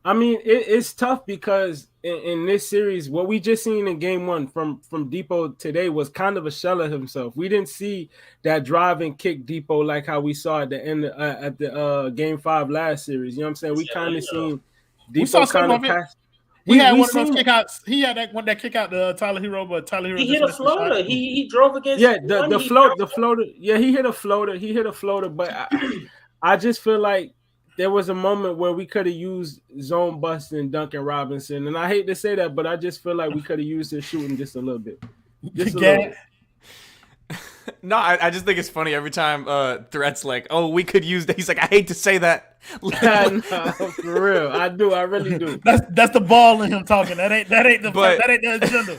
I mean, it's tough because in this series, what we just seen in game one from Depot today was kind of a shell of himself. We didn't see that drive and kick Depot like how we saw at the end at the game 5 last series. You know what I'm saying? We kind of seen Depot kind of pass. He had one of those kickouts. He had that kick out to Tyler Hero, but Tyler Hero he hit a floater. He drove against. Yeah, the floater. Yeah, he hit a floater. But I just feel like there was a moment where we could have used zone busting Duncan Robinson, and I hate to say that, but I just feel like we could have used his shooting just a little bit. No, I just think it's funny every time Threat's like, "Oh, we could use that." He's like, "I hate to say that." No, for real, I do. I really do. That's the ball in him talking. That ain't the agenda.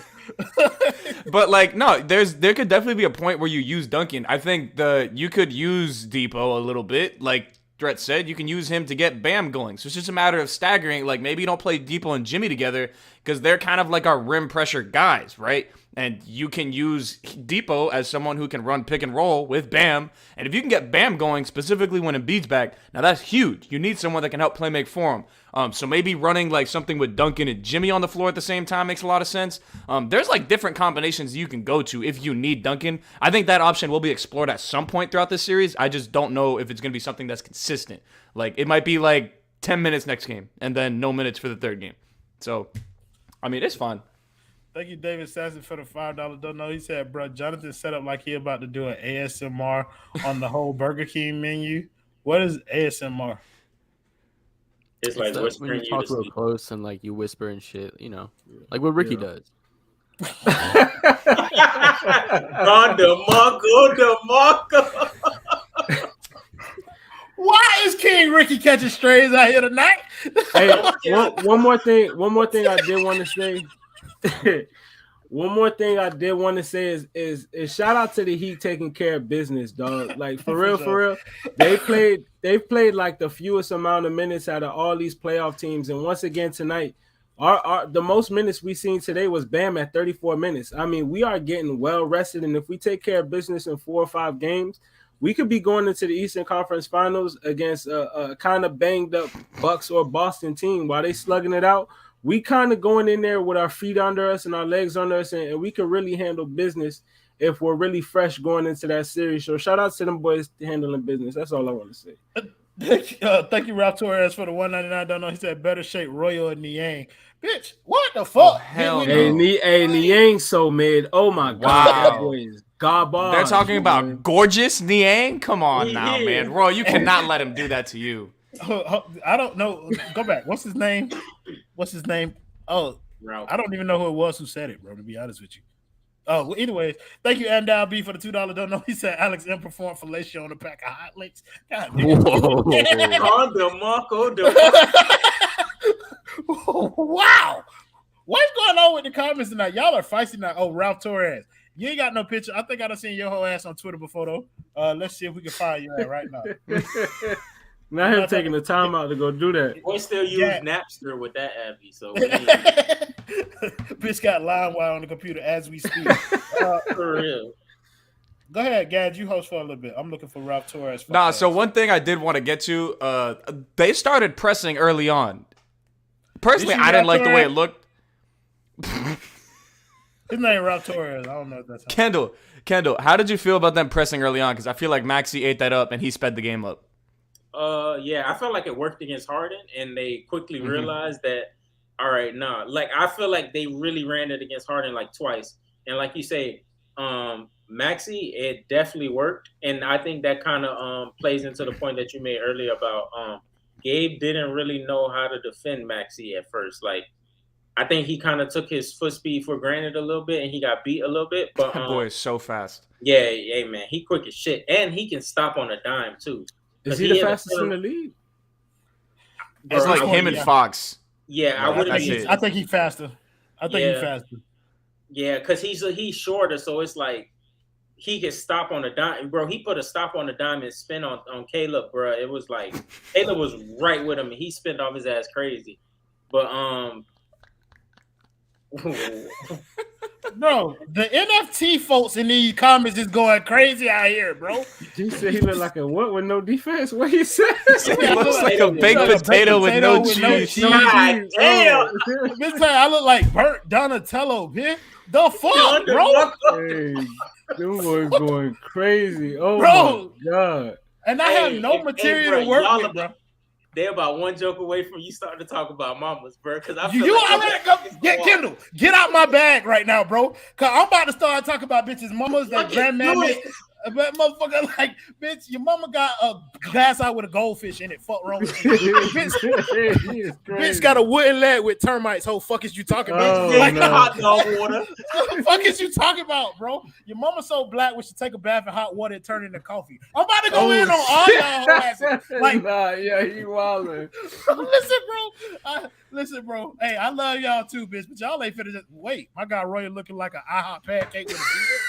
But like, no, there could definitely be a point where you use Duncan. I think you could use Depot a little bit, like Threat said. You can use him to get Bam going. So it's just a matter of staggering. Like maybe you don't play Depot and Jimmy together because they're kind of like our rim pressure guys, right? And you can use Depot as someone who can run pick and roll with Bam. And if you can get Bam going, specifically when Embiid's back, now that's huge. You need someone that can help play make for him. So maybe running like something with Duncan and Jimmy on the floor at the same time makes a lot of sense. There's like different combinations you can go to if you need Duncan. I think that option will be explored at some point throughout this series. I just don't know if it's going to be something that's consistent. Like it might be like 10 minutes next game and then no minutes for the third game. So, I mean, it's fun. Thank you, David Sasson, for the $5 donut. He said, bro, Jonathan set up like he about to do an ASMR on the whole Burger King menu. What is ASMR? It's like when you talk real close and like you whisper and shit, you know, like what Ricky does. On the Marco. Why is King Ricky catching strays out here tonight? Hey, one more thing I did want to say. One more thing I did want to say is shout out to the Heat taking care of business, dog. Like for real. They've played like the fewest amount of minutes out of all these playoff teams. And once again tonight, the most minutes we seen today was Bam at 34 minutes. I mean, we are getting well rested, and if we take care of business in 4 or 5 games, we could be going into the Eastern Conference Finals against a kind of banged up Bucks or Boston team while they slugging it out. we kind of going in there with our feet under us and our legs under us, and we can really handle business if we're really fresh going into that series. So shout out to them boys handling business. That's all I want to say. Thank you, Ralph Torres, for the $1.99. Don't know. He said better shape Royal and Niang. Bitch, what the fuck? hell Hey, no. Niang so mid. Oh my god, that boy is garbage. They're talking about gorgeous Niang? Come on now, Yeah. man. Roy, you cannot let him do that to you. I don't know. Go back. What's his name? Oh, Ralph. I don't even know who it was who said it, bro, to be honest with you. Oh, well, either way, thank you, Andow B, for the $2. Don't know. He said Alex M performed fellatio on a pack of hot links. God damn. On the Marco. Wow. What's going on with the comments tonight? Y'all are feisty now. Oh, Ralph Torres. You ain't got no picture. I think I done seen your whole ass on Twitter before, though. Let's see if we can find you at right now. Not him taking the time out to go do that. We still use Napster with that Abby, so Bitch got LimeWire on the computer as we speak. for real. Go ahead, Gad. You host for a little bit. I'm looking for Ralph Torres. Nah, so one thing I did want to get to, they started pressing early on. Personally, I didn't like the way it looked. His name Ralph Torres. I don't know if that's Kendall, how did you feel about them pressing early on? Because I feel like Maxey ate that up and he sped the game up. Yeah, I felt like it worked against Harden, and they quickly realized that. All right, nah. Like I feel like they really ran it against Harden like twice, and like you say, Maxey, it definitely worked, and I think that kind of plays into the point that you made earlier about Gabe didn't really know how to defend Maxey at first. Like I think he kind of took his foot speed for granted a little bit, and he got beat a little bit. But That boy is so fast. Yeah, man, he quick as shit, and he can stop on a dime too. Is he the fastest in the league? It's like him and Fox. Yeah, I wouldn't. I think he's faster. He's faster. Yeah, because he's shorter, so it's like he can stop on a dime. Bro, he put a stop on a dime and spin on Caleb, bro. It was like Caleb was right with him, and he spun off his ass crazy. But Bro, the NFT folks in these comments is going crazy out here, bro. He said he looked like a what with no defense? What he said? He looks like a baked potato with no cheese. God damn. This time I look like Bert Donatello, bitch. The fuck, bro? Hey, them boys going crazy. Oh Bro. my god. And I have no material to work with, bro. They're about one joke away from you starting to talk about mamas, bro. Because I You already get Kendall. Get out my bag right now, bro. Cause I'm about to start talking about bitches' mamas that grandmammas. Motherfucker, like, bitch, your mama got a glass out with a goldfish in it. Fuck wrong with you. bitch got a wooden leg with termites. Whole fuck is you talking about? Like the hot dog water. What the fuck is you talking about, bro? Your mama so black when she take a bath in hot water and turn it into coffee. I'm about to go in on all y'all asses. Like, nah, yeah, he wildin'. Listen, bro. Hey, I love y'all too, bitch. But y'all ain't finna just wait. My guy Roy looking like an IHOP pancake with a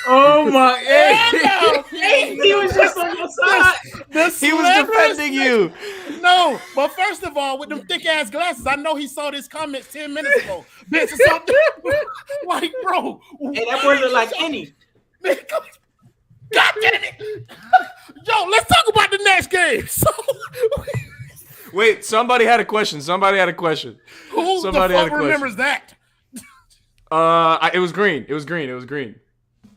Oh my he was just on your side. He was defending you. No, but first of all, with them thick ass glasses, I know he saw this comment 10 minutes ago. Bitch, or something. Like, bro. Hey, that boy look like any. God damn it. Yo, let's talk about the next game. So Wait, somebody had a question. Who the fuck remembers that? It was green.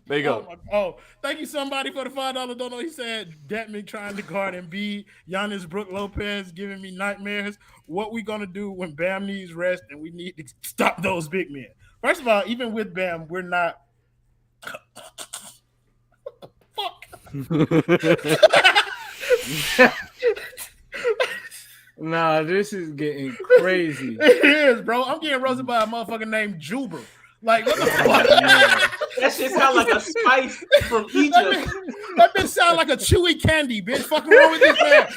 There you go. Oh, thank you, somebody, for the $5 donut. He said, Detman trying to guard Embiid, Giannis Brook Lopez giving me nightmares. What we gonna do when Bam needs rest and we need to stop those big men? First of all, even with Bam, we're not. Fuck. Nah, this is getting crazy. It is, bro. I'm getting roasted by a motherfucker named Juba. Like, what the fuck? That shit sound like a spice from Egypt. That bitch sound like a chewy candy, bitch. Fucking wrong with this man.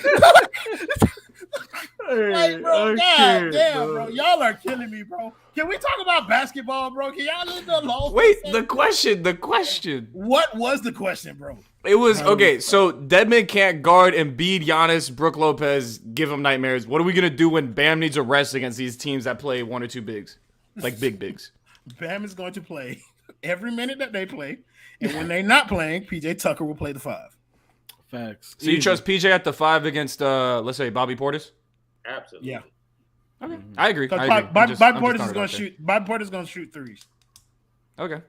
Like, bro, damn, bro. Y'all are killing me, bro. Can we talk about basketball, bro? Can y'all leave the alone? Wait, the question. What was the question, bro? It was, okay, so Deadman can't guard Embiid, Giannis, Brook Lopez, give him nightmares. What are we going to do when Bam needs a rest against these teams that play one or two bigs? Like big bigs. Bam is going to play every minute that they play. And when they're not playing, PJ Tucker will play the 5. Facts. So you trust PJ at the 5 against, let's say, Bobby Portis? Absolutely. Yeah. Okay, I agree. Because I agree. Bobby Portis is going to shoot. Bobby Portis is going to shoot threes. Okay.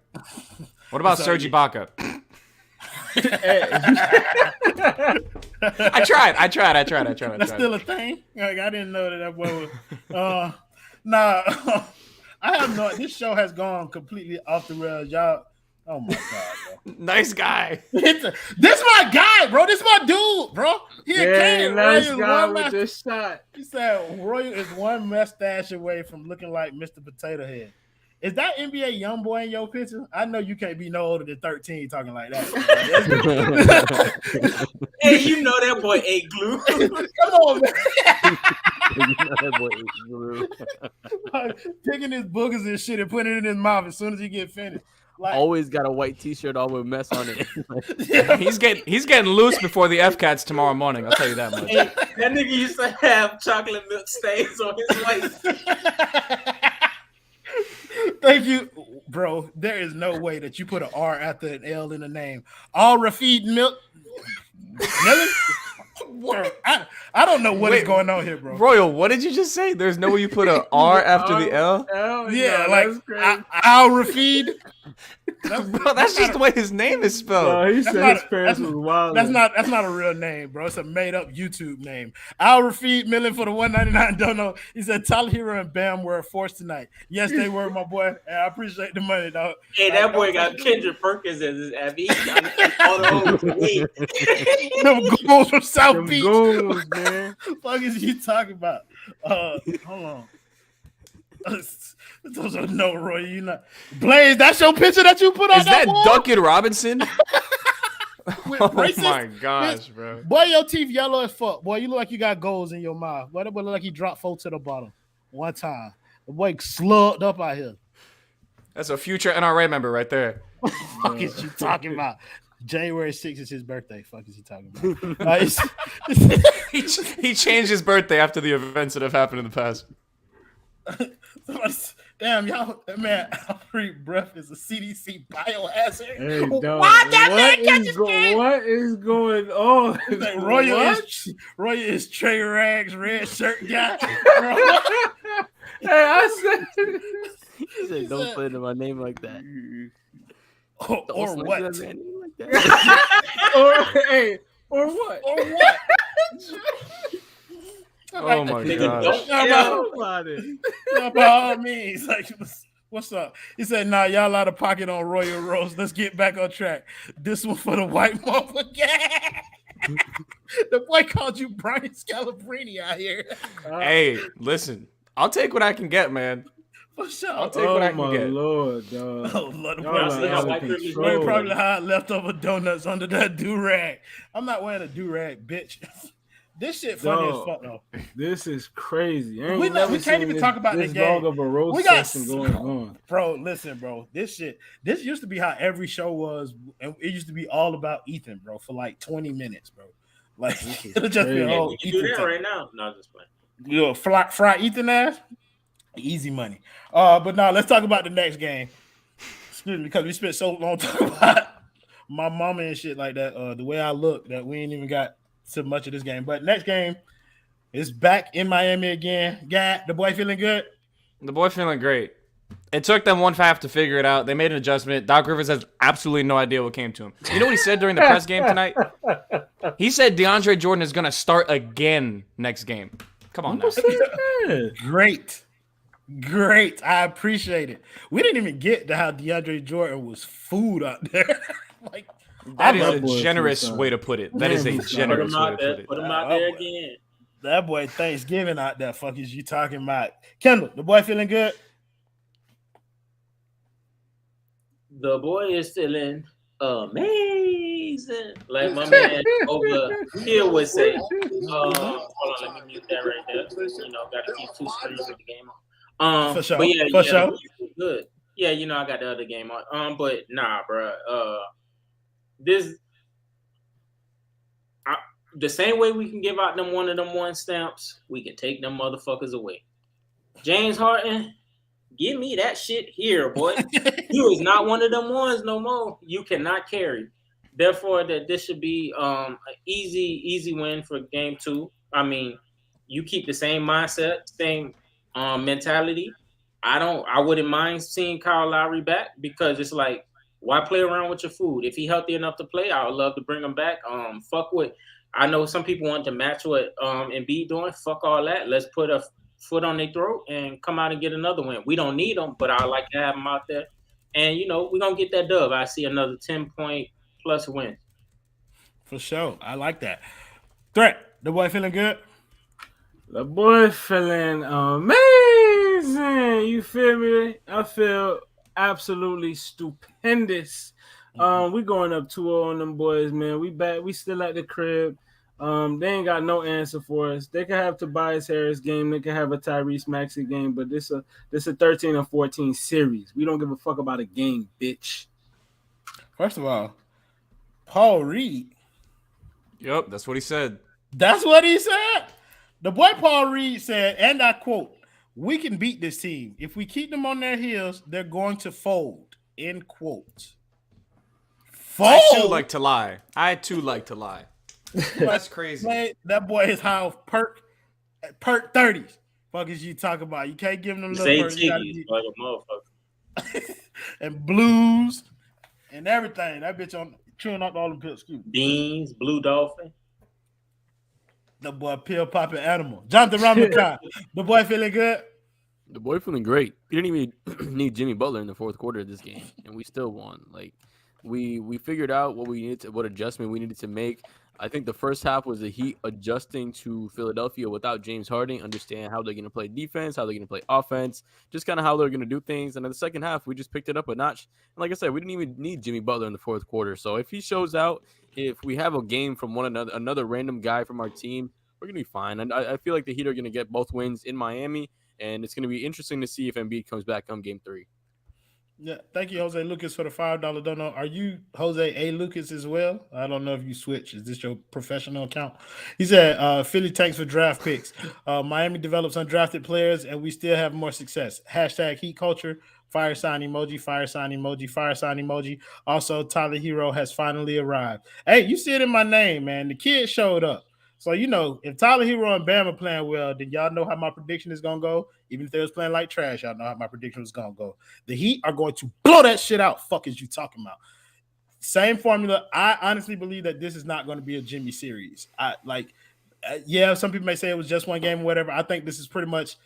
What about Serge Ibaka? I tried. That's still a thing. Like, I didn't know that boy was. Nah, I have no. This show has gone completely off the rails, y'all. Oh my god, bro! Nice guy. This my guy, bro. This my dude, bro. Nice guy with this shot. He said Royal is one mustache away from looking like Mr. Potato Head. Is that NBA young boy in your picture? I know you can't be no older than 13 talking like that. Hey, you know that boy ate glue. Come on, man. You know that boy ate glue. Like, taking his boogers and shit and putting it in his mouth as soon as he get finished. Like, Always got a white T-shirt on with mess on it. He's getting loose before the F-Cats tomorrow morning. I'll tell you that much. Hey, that nigga used to have chocolate milk stains on his white. Thank you, bro. There is no way that you put an R after an L in the name. All Rafid milk. Millen? I don't know what is going on here, bro. Royal, what did you just say? There's no way you put an R after the L? Yeah, like Al Rafid. Bro, that's just the way his name is spelled. No, he said his parents was wild. That's not a real name, bro. It's a made up YouTube name. Al Rafid Millen for the 199 dono. He said Tyler Hero and Bam were a force tonight. Yes, they were, my boy. And I appreciate the money, dog. Hey, that boy got Kendrick Perkins as his Abby. Them goals from South Them Beach. goals, man. What the fuck is you talking about? Hold on. Those are no Roy. You not Blaze. That's your picture that you put on. Is that wall? Duncan Robinson? With Oh braces? my gosh, bro. Boy, your teeth yellow as fuck. Boy, you look like you got goals in your mouth. Boy, that boy look like he dropped 4 to the bottom one time. The boy slugged up out here. That's a future NRA member right there. What the fuck is you talking about? January 6th is his birthday. Fuck is he talking about? He changed his birthday after the events that have happened in the past. Damn, y'all, man, free breath is a CDC biohazard. Hey, dog, Why that man catch his game? What is going on? Like Roy is Trey Rags red shirt guy. Hey, I said, He said, "Don't put in my name like that." or what? That man name like that. or what? Or what? Oh my gosh. By all means, like, what's up? He said, "Nah, y'all out of pocket on Royal Rose. Let's get back on track. This one for the white mother." The boy called you Brian Scalabrine out here. Hey, listen. I'll take what I can get, man. For sure. I'll take what I can get. Lord, dog. Oh, Lord, Y'all probably hide leftover donuts under that do-rag. I'm not wearing a do-rag, bitch. This shit funny as fuck, though. This is crazy. We can't even talk about this the game. long of a roast We got session going on. Bro, listen, bro. This used to be how every show was, and it used to be all about Ethan, bro, for like 20 minutes, bro. Like, it'll just be a whole You can do that right now. No, just playing. You know, fry Ethan ass? Easy money. But now let's talk about the next game. Excuse me, because we spent so long talking about my mama and shit like that. The way I look, that we ain't even got so much of this game. But next game is back in Miami again. The boy feeling good? The boy feeling great. It took them 1/2 to figure it out. They made an adjustment. Doc Rivers has absolutely no idea what came to him. You know what he said during the press game tonight? He said DeAndre Jordan is going to start again next game. Come on now. Great. I appreciate it. We didn't even get to how DeAndre Jordan was food out there. Like, that is a generous way to put it. That is a generous way to put it. Put him out there again. That boy Thanksgiving out there. Fuck is you talking about? Kendall, the boy feeling good? The boy is feeling amazing. Like my man over here would say. Hold on, let me mute that right there. You know, got to keep 2 screens with the game on. For sure. But yeah, for sure. Good. Yeah, you know, I got the other game on. But nah, bro. The same way we can give out them one of them 1 stamps, we can take them motherfuckers away. James Harden, give me that shit here, boy. You is not one of them ones no more. You cannot carry. Therefore, that this should be an easy win for game 2. I mean, you keep the same mindset, same mentality. I wouldn't mind seeing Kyle Lowry back because it's like, why play around with your food? If he's healthy enough to play, I would love to bring him back. Fuck what I know some people want to match what Embiid doing. Fuck all that. Let's put a foot on their throat and come out and get another win. We don't need them, but I like to have them out there. And we're gonna get that dub. I see another 10-point plus win. For sure. I like that. Threat, the boy feeling good? The boy feeling amazing. You feel me? I feel absolutely stupendous. We going up 2-0 on them boys, man. We back. We still at the crib. They ain't got no answer for us. They can have Tobias Harris game. They can have a Tyrese Maxey game, but this a 13 and 14 series. We don't give a fuck about a game, bitch. First of all, Paul Reed. Yep, that's what he said. That's what he said. The boy Paul Reed said, and I quote, "We can beat this team. If we keep them on their heels, they're going to fold." End quote. Fold? I too like to lie. That's crazy. Man, that boy is high off perk 30s. Fuck is you talking about? You can't give them little perks. Like a motherfucker. And blues and everything. That bitch on chewing up all the pills. Beans, Blue Dolphin. The boy pill popping animal. Jonathan Ramadan. The boy feeling good? The boy feeling great. He didn't even need Jimmy Butler in the fourth quarter of this game, and we still won. Like we figured out what adjustment we needed to make. I think the first half was the Heat adjusting to Philadelphia without James Harden, understand how they're going to play defense, how they're going to play offense, just kind of how they're going to do things. And in the second half, we just picked it up a notch. And like I said, we didn't even need Jimmy Butler in the fourth quarter. So if he shows out, if we have a game from another random guy from our team, we're going to be fine. And I feel like the Heat are going to get both wins in Miami. And it's going to be interesting to see if Embiid comes back on game 3. Yeah, thank you, Jose Lucas, for the $5 dono. Are you Jose A. Lucas as well? I don't know if you switch. Is this your professional account? He said, Philly tanks for draft picks. Miami develops undrafted players, and we still have more success. Hashtag Heat culture. Fire sign emoji, fire sign emoji, fire sign emoji. Also, Tyler Hero has finally arrived. Hey, you see it in my name, man. The kid showed up. So, if Tyler Hero and Bam are playing well, then y'all know how my prediction is going to go. Even if they was playing like trash, y'all know how my prediction was going to go. The Heat are going to blow that shit out. Fuck is you talking about? Same formula. I honestly believe that this is not going to be a Jimmy series. Some people may say it was just one game or whatever. I think this is pretty much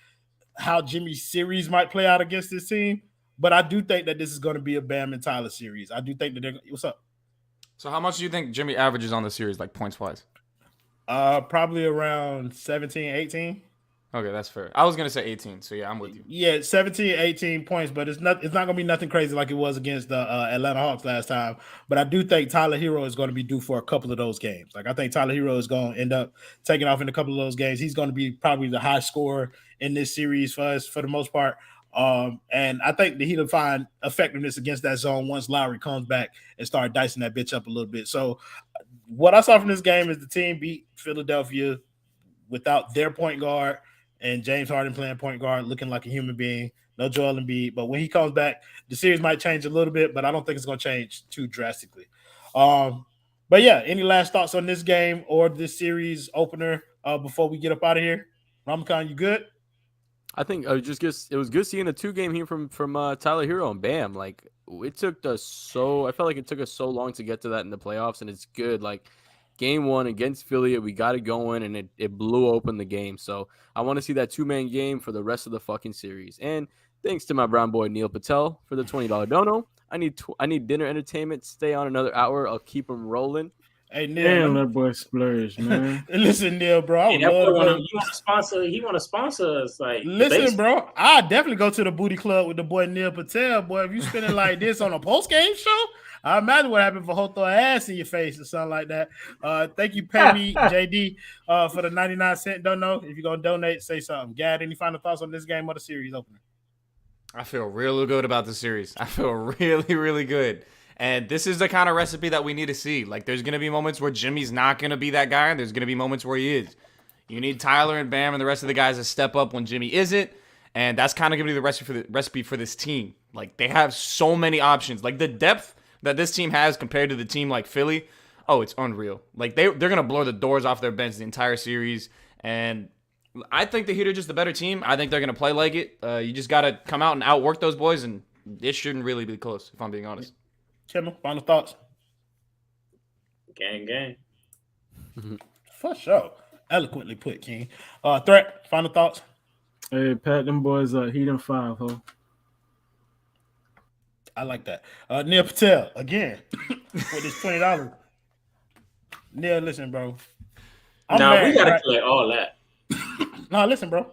how Jimmy's series might play out against this team. But I do think that this is going to be a Bam and Tyler series. I do think that what's up? So how much do you think Jimmy averages on the series, like points-wise? Probably around 17, 18. Okay, that's fair. I was going to say 18, so yeah, I'm with you. Yeah, 17, 18 points, but it's not going to be nothing crazy like it was against the Atlanta Hawks last time. But I do think Tyler Hero is going to be due for a couple of those games. Like, I think Tyler Hero is going to end up taking off in a couple of those games. He's going to be probably the high scorer in this series for us for the most part. And I think that he'll find effectiveness against that zone once Lowry comes back and start dicing that bitch up a little bit. So what I saw from this game is the team beat Philadelphia without their point guard and James Harden playing point guard, looking like a human being. No Joel Embiid. But when he comes back, the series might change a little bit, but I don't think it's going to change too drastically. But yeah, any last thoughts on this game or this series opener before we get up out of here? Ramakan, you good? I think it was good seeing a 2-game here from Tyler Hero and Bam. Like I felt like it took us so long to get to that in the playoffs, and it's good. Like game 1 against Philly, we got it going, and it blew open the game. So I want to see that 2-man game for the rest of the fucking series. And thanks to my brown boy Neil Patel for the $20 dono. I need dinner entertainment. Stay on another hour. I'll keep them rolling. Hey Neil, damn, that boy splurge, man. Listen, Neil, bro, I would love to. You want to sponsor? He want to sponsor us, like. Listen, bro, I definitely go to the booty club with the boy Neil Patel. Boy, if you spending like this on a post-game show, I imagine what happened for Ho throw ass in your face or something like that. Thank you, Perry JD, for the 99-cent dono. If you're gonna donate, say something. Gad, any final thoughts on this game or the series opener? I feel really good about the series. I feel really, really good. And this is the kind of recipe that we need to see. Like, there's going to be moments where Jimmy's not going to be that guy, and there's going to be moments where he is. You need Tyler and Bam and the rest of the guys to step up when Jimmy isn't, and that's kind of going to be the recipe for this team. Like, they have so many options. Like, the depth that this team has compared to the team like Philly, oh, it's unreal. Like, they're going to blow the doors off their bench the entire series, and I think the Heat are just the better team. I think they're going to play like it. You just got to come out and outwork those boys, and it shouldn't really be close, if I'm being honest. Kendall, final thoughts? Gang. For sure. Eloquently put, King. Threat, final thoughts? Hey, pat them boys up. Heat in 5, huh? I like that. Neil Patel, again, with this $20. Neil, listen, bro. We gotta collect all that. No, listen, bro.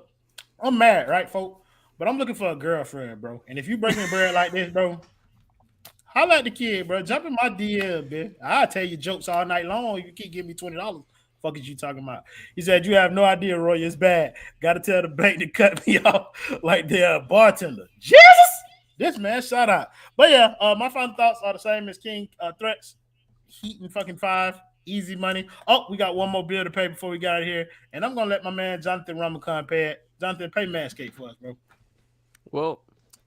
I'm married, right, folk? But I'm looking for a girlfriend, bro. And if you break me bread like this, bro, holla at the kid, bro. Jump in my DM, man. I'll tell you jokes all night long. You keep giving me $20. Fuck is you talking about? He said, you have no idea, Roy. It's bad. Got to tell the bank to cut me off like they're a bartender. Jesus! This man, shout out. But yeah, my final thoughts are the same as King. Threats, Heat in fucking 5. Easy money. Oh, we got one more bill to pay before we got out of here. And I'm going to let my man Jonathan Ramakan pay it. Jonathan, pay Manscaped for us, bro. Well,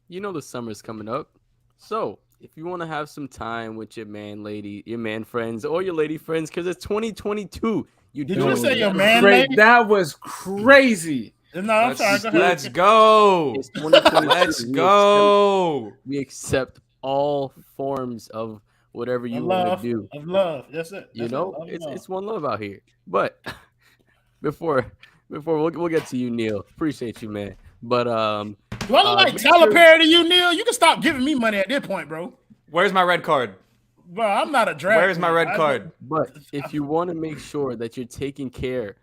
you know the summer's coming up. So if you want to have some time with your man, lady, your man friends, or your lady friends, because it's 2022. Did you say your man, lady? That was crazy. No, I'm sorry. Go ahead. Let's go. It's 2022. Let's go. We accept all forms of whatever you want to do. Of love. That's it. You know, it's one love out here. But before we'll get to you, Neil. Appreciate you, man. But do I look like Tyler Perry to you, Neil? You can stop giving me money at this point, bro. Where's my red card? Bro, I'm not a draft. Where's my red card? But if you want to make sure that you're taking care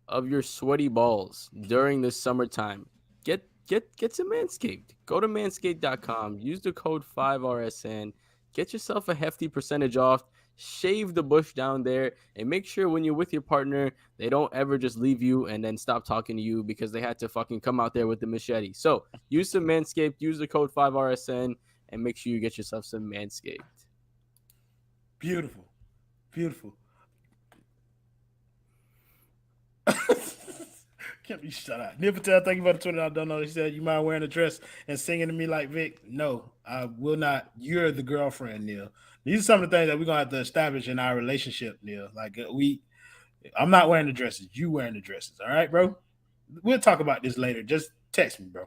of your sweaty balls during this summertime, get some Manscaped. Go to manscaped.com. Use the code 5RSN. Get yourself a hefty percentage off. Shave the bush down there, and make sure when you're with your partner, they don't ever just leave you and then stop talking to you because they had to fucking come out there with the machete. So use some Manscaped. Use the code 5RSN, and make sure you get yourself some Manscaped. Beautiful. Can't be shut out. Neil Patel, thank you for the $20 donut. He said, you mind wearing a dress and singing to me like Vic? No, I will not. You're the girlfriend, Neil. These are some of the things that we're going to have to establish in our relationship, Neil. Like, I'm not wearing the dresses. You wearing the dresses. All right, bro? We'll talk about this later. Just text me, bro.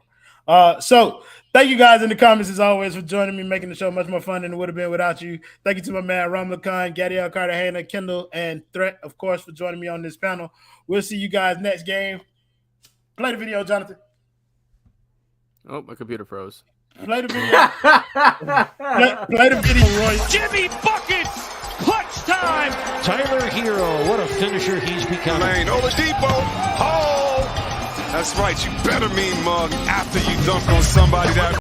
So thank you guys in the comments as always for joining me, making the show much more fun than it would have been without you. Thank you to my man Ram Khan, Gadiel Cartagena, Kendall, and Threat, of course, for joining me on this panel. We'll see you guys next game. Play the video, Jonathan. Oh, my computer froze. Play the video. play the video, Roy. Jimmy Buckets! Clutch time! Tyler Hero, what a finisher he's become. Lane, Oladipo. Oh! That's right. You better mean mug after you dunk on somebody that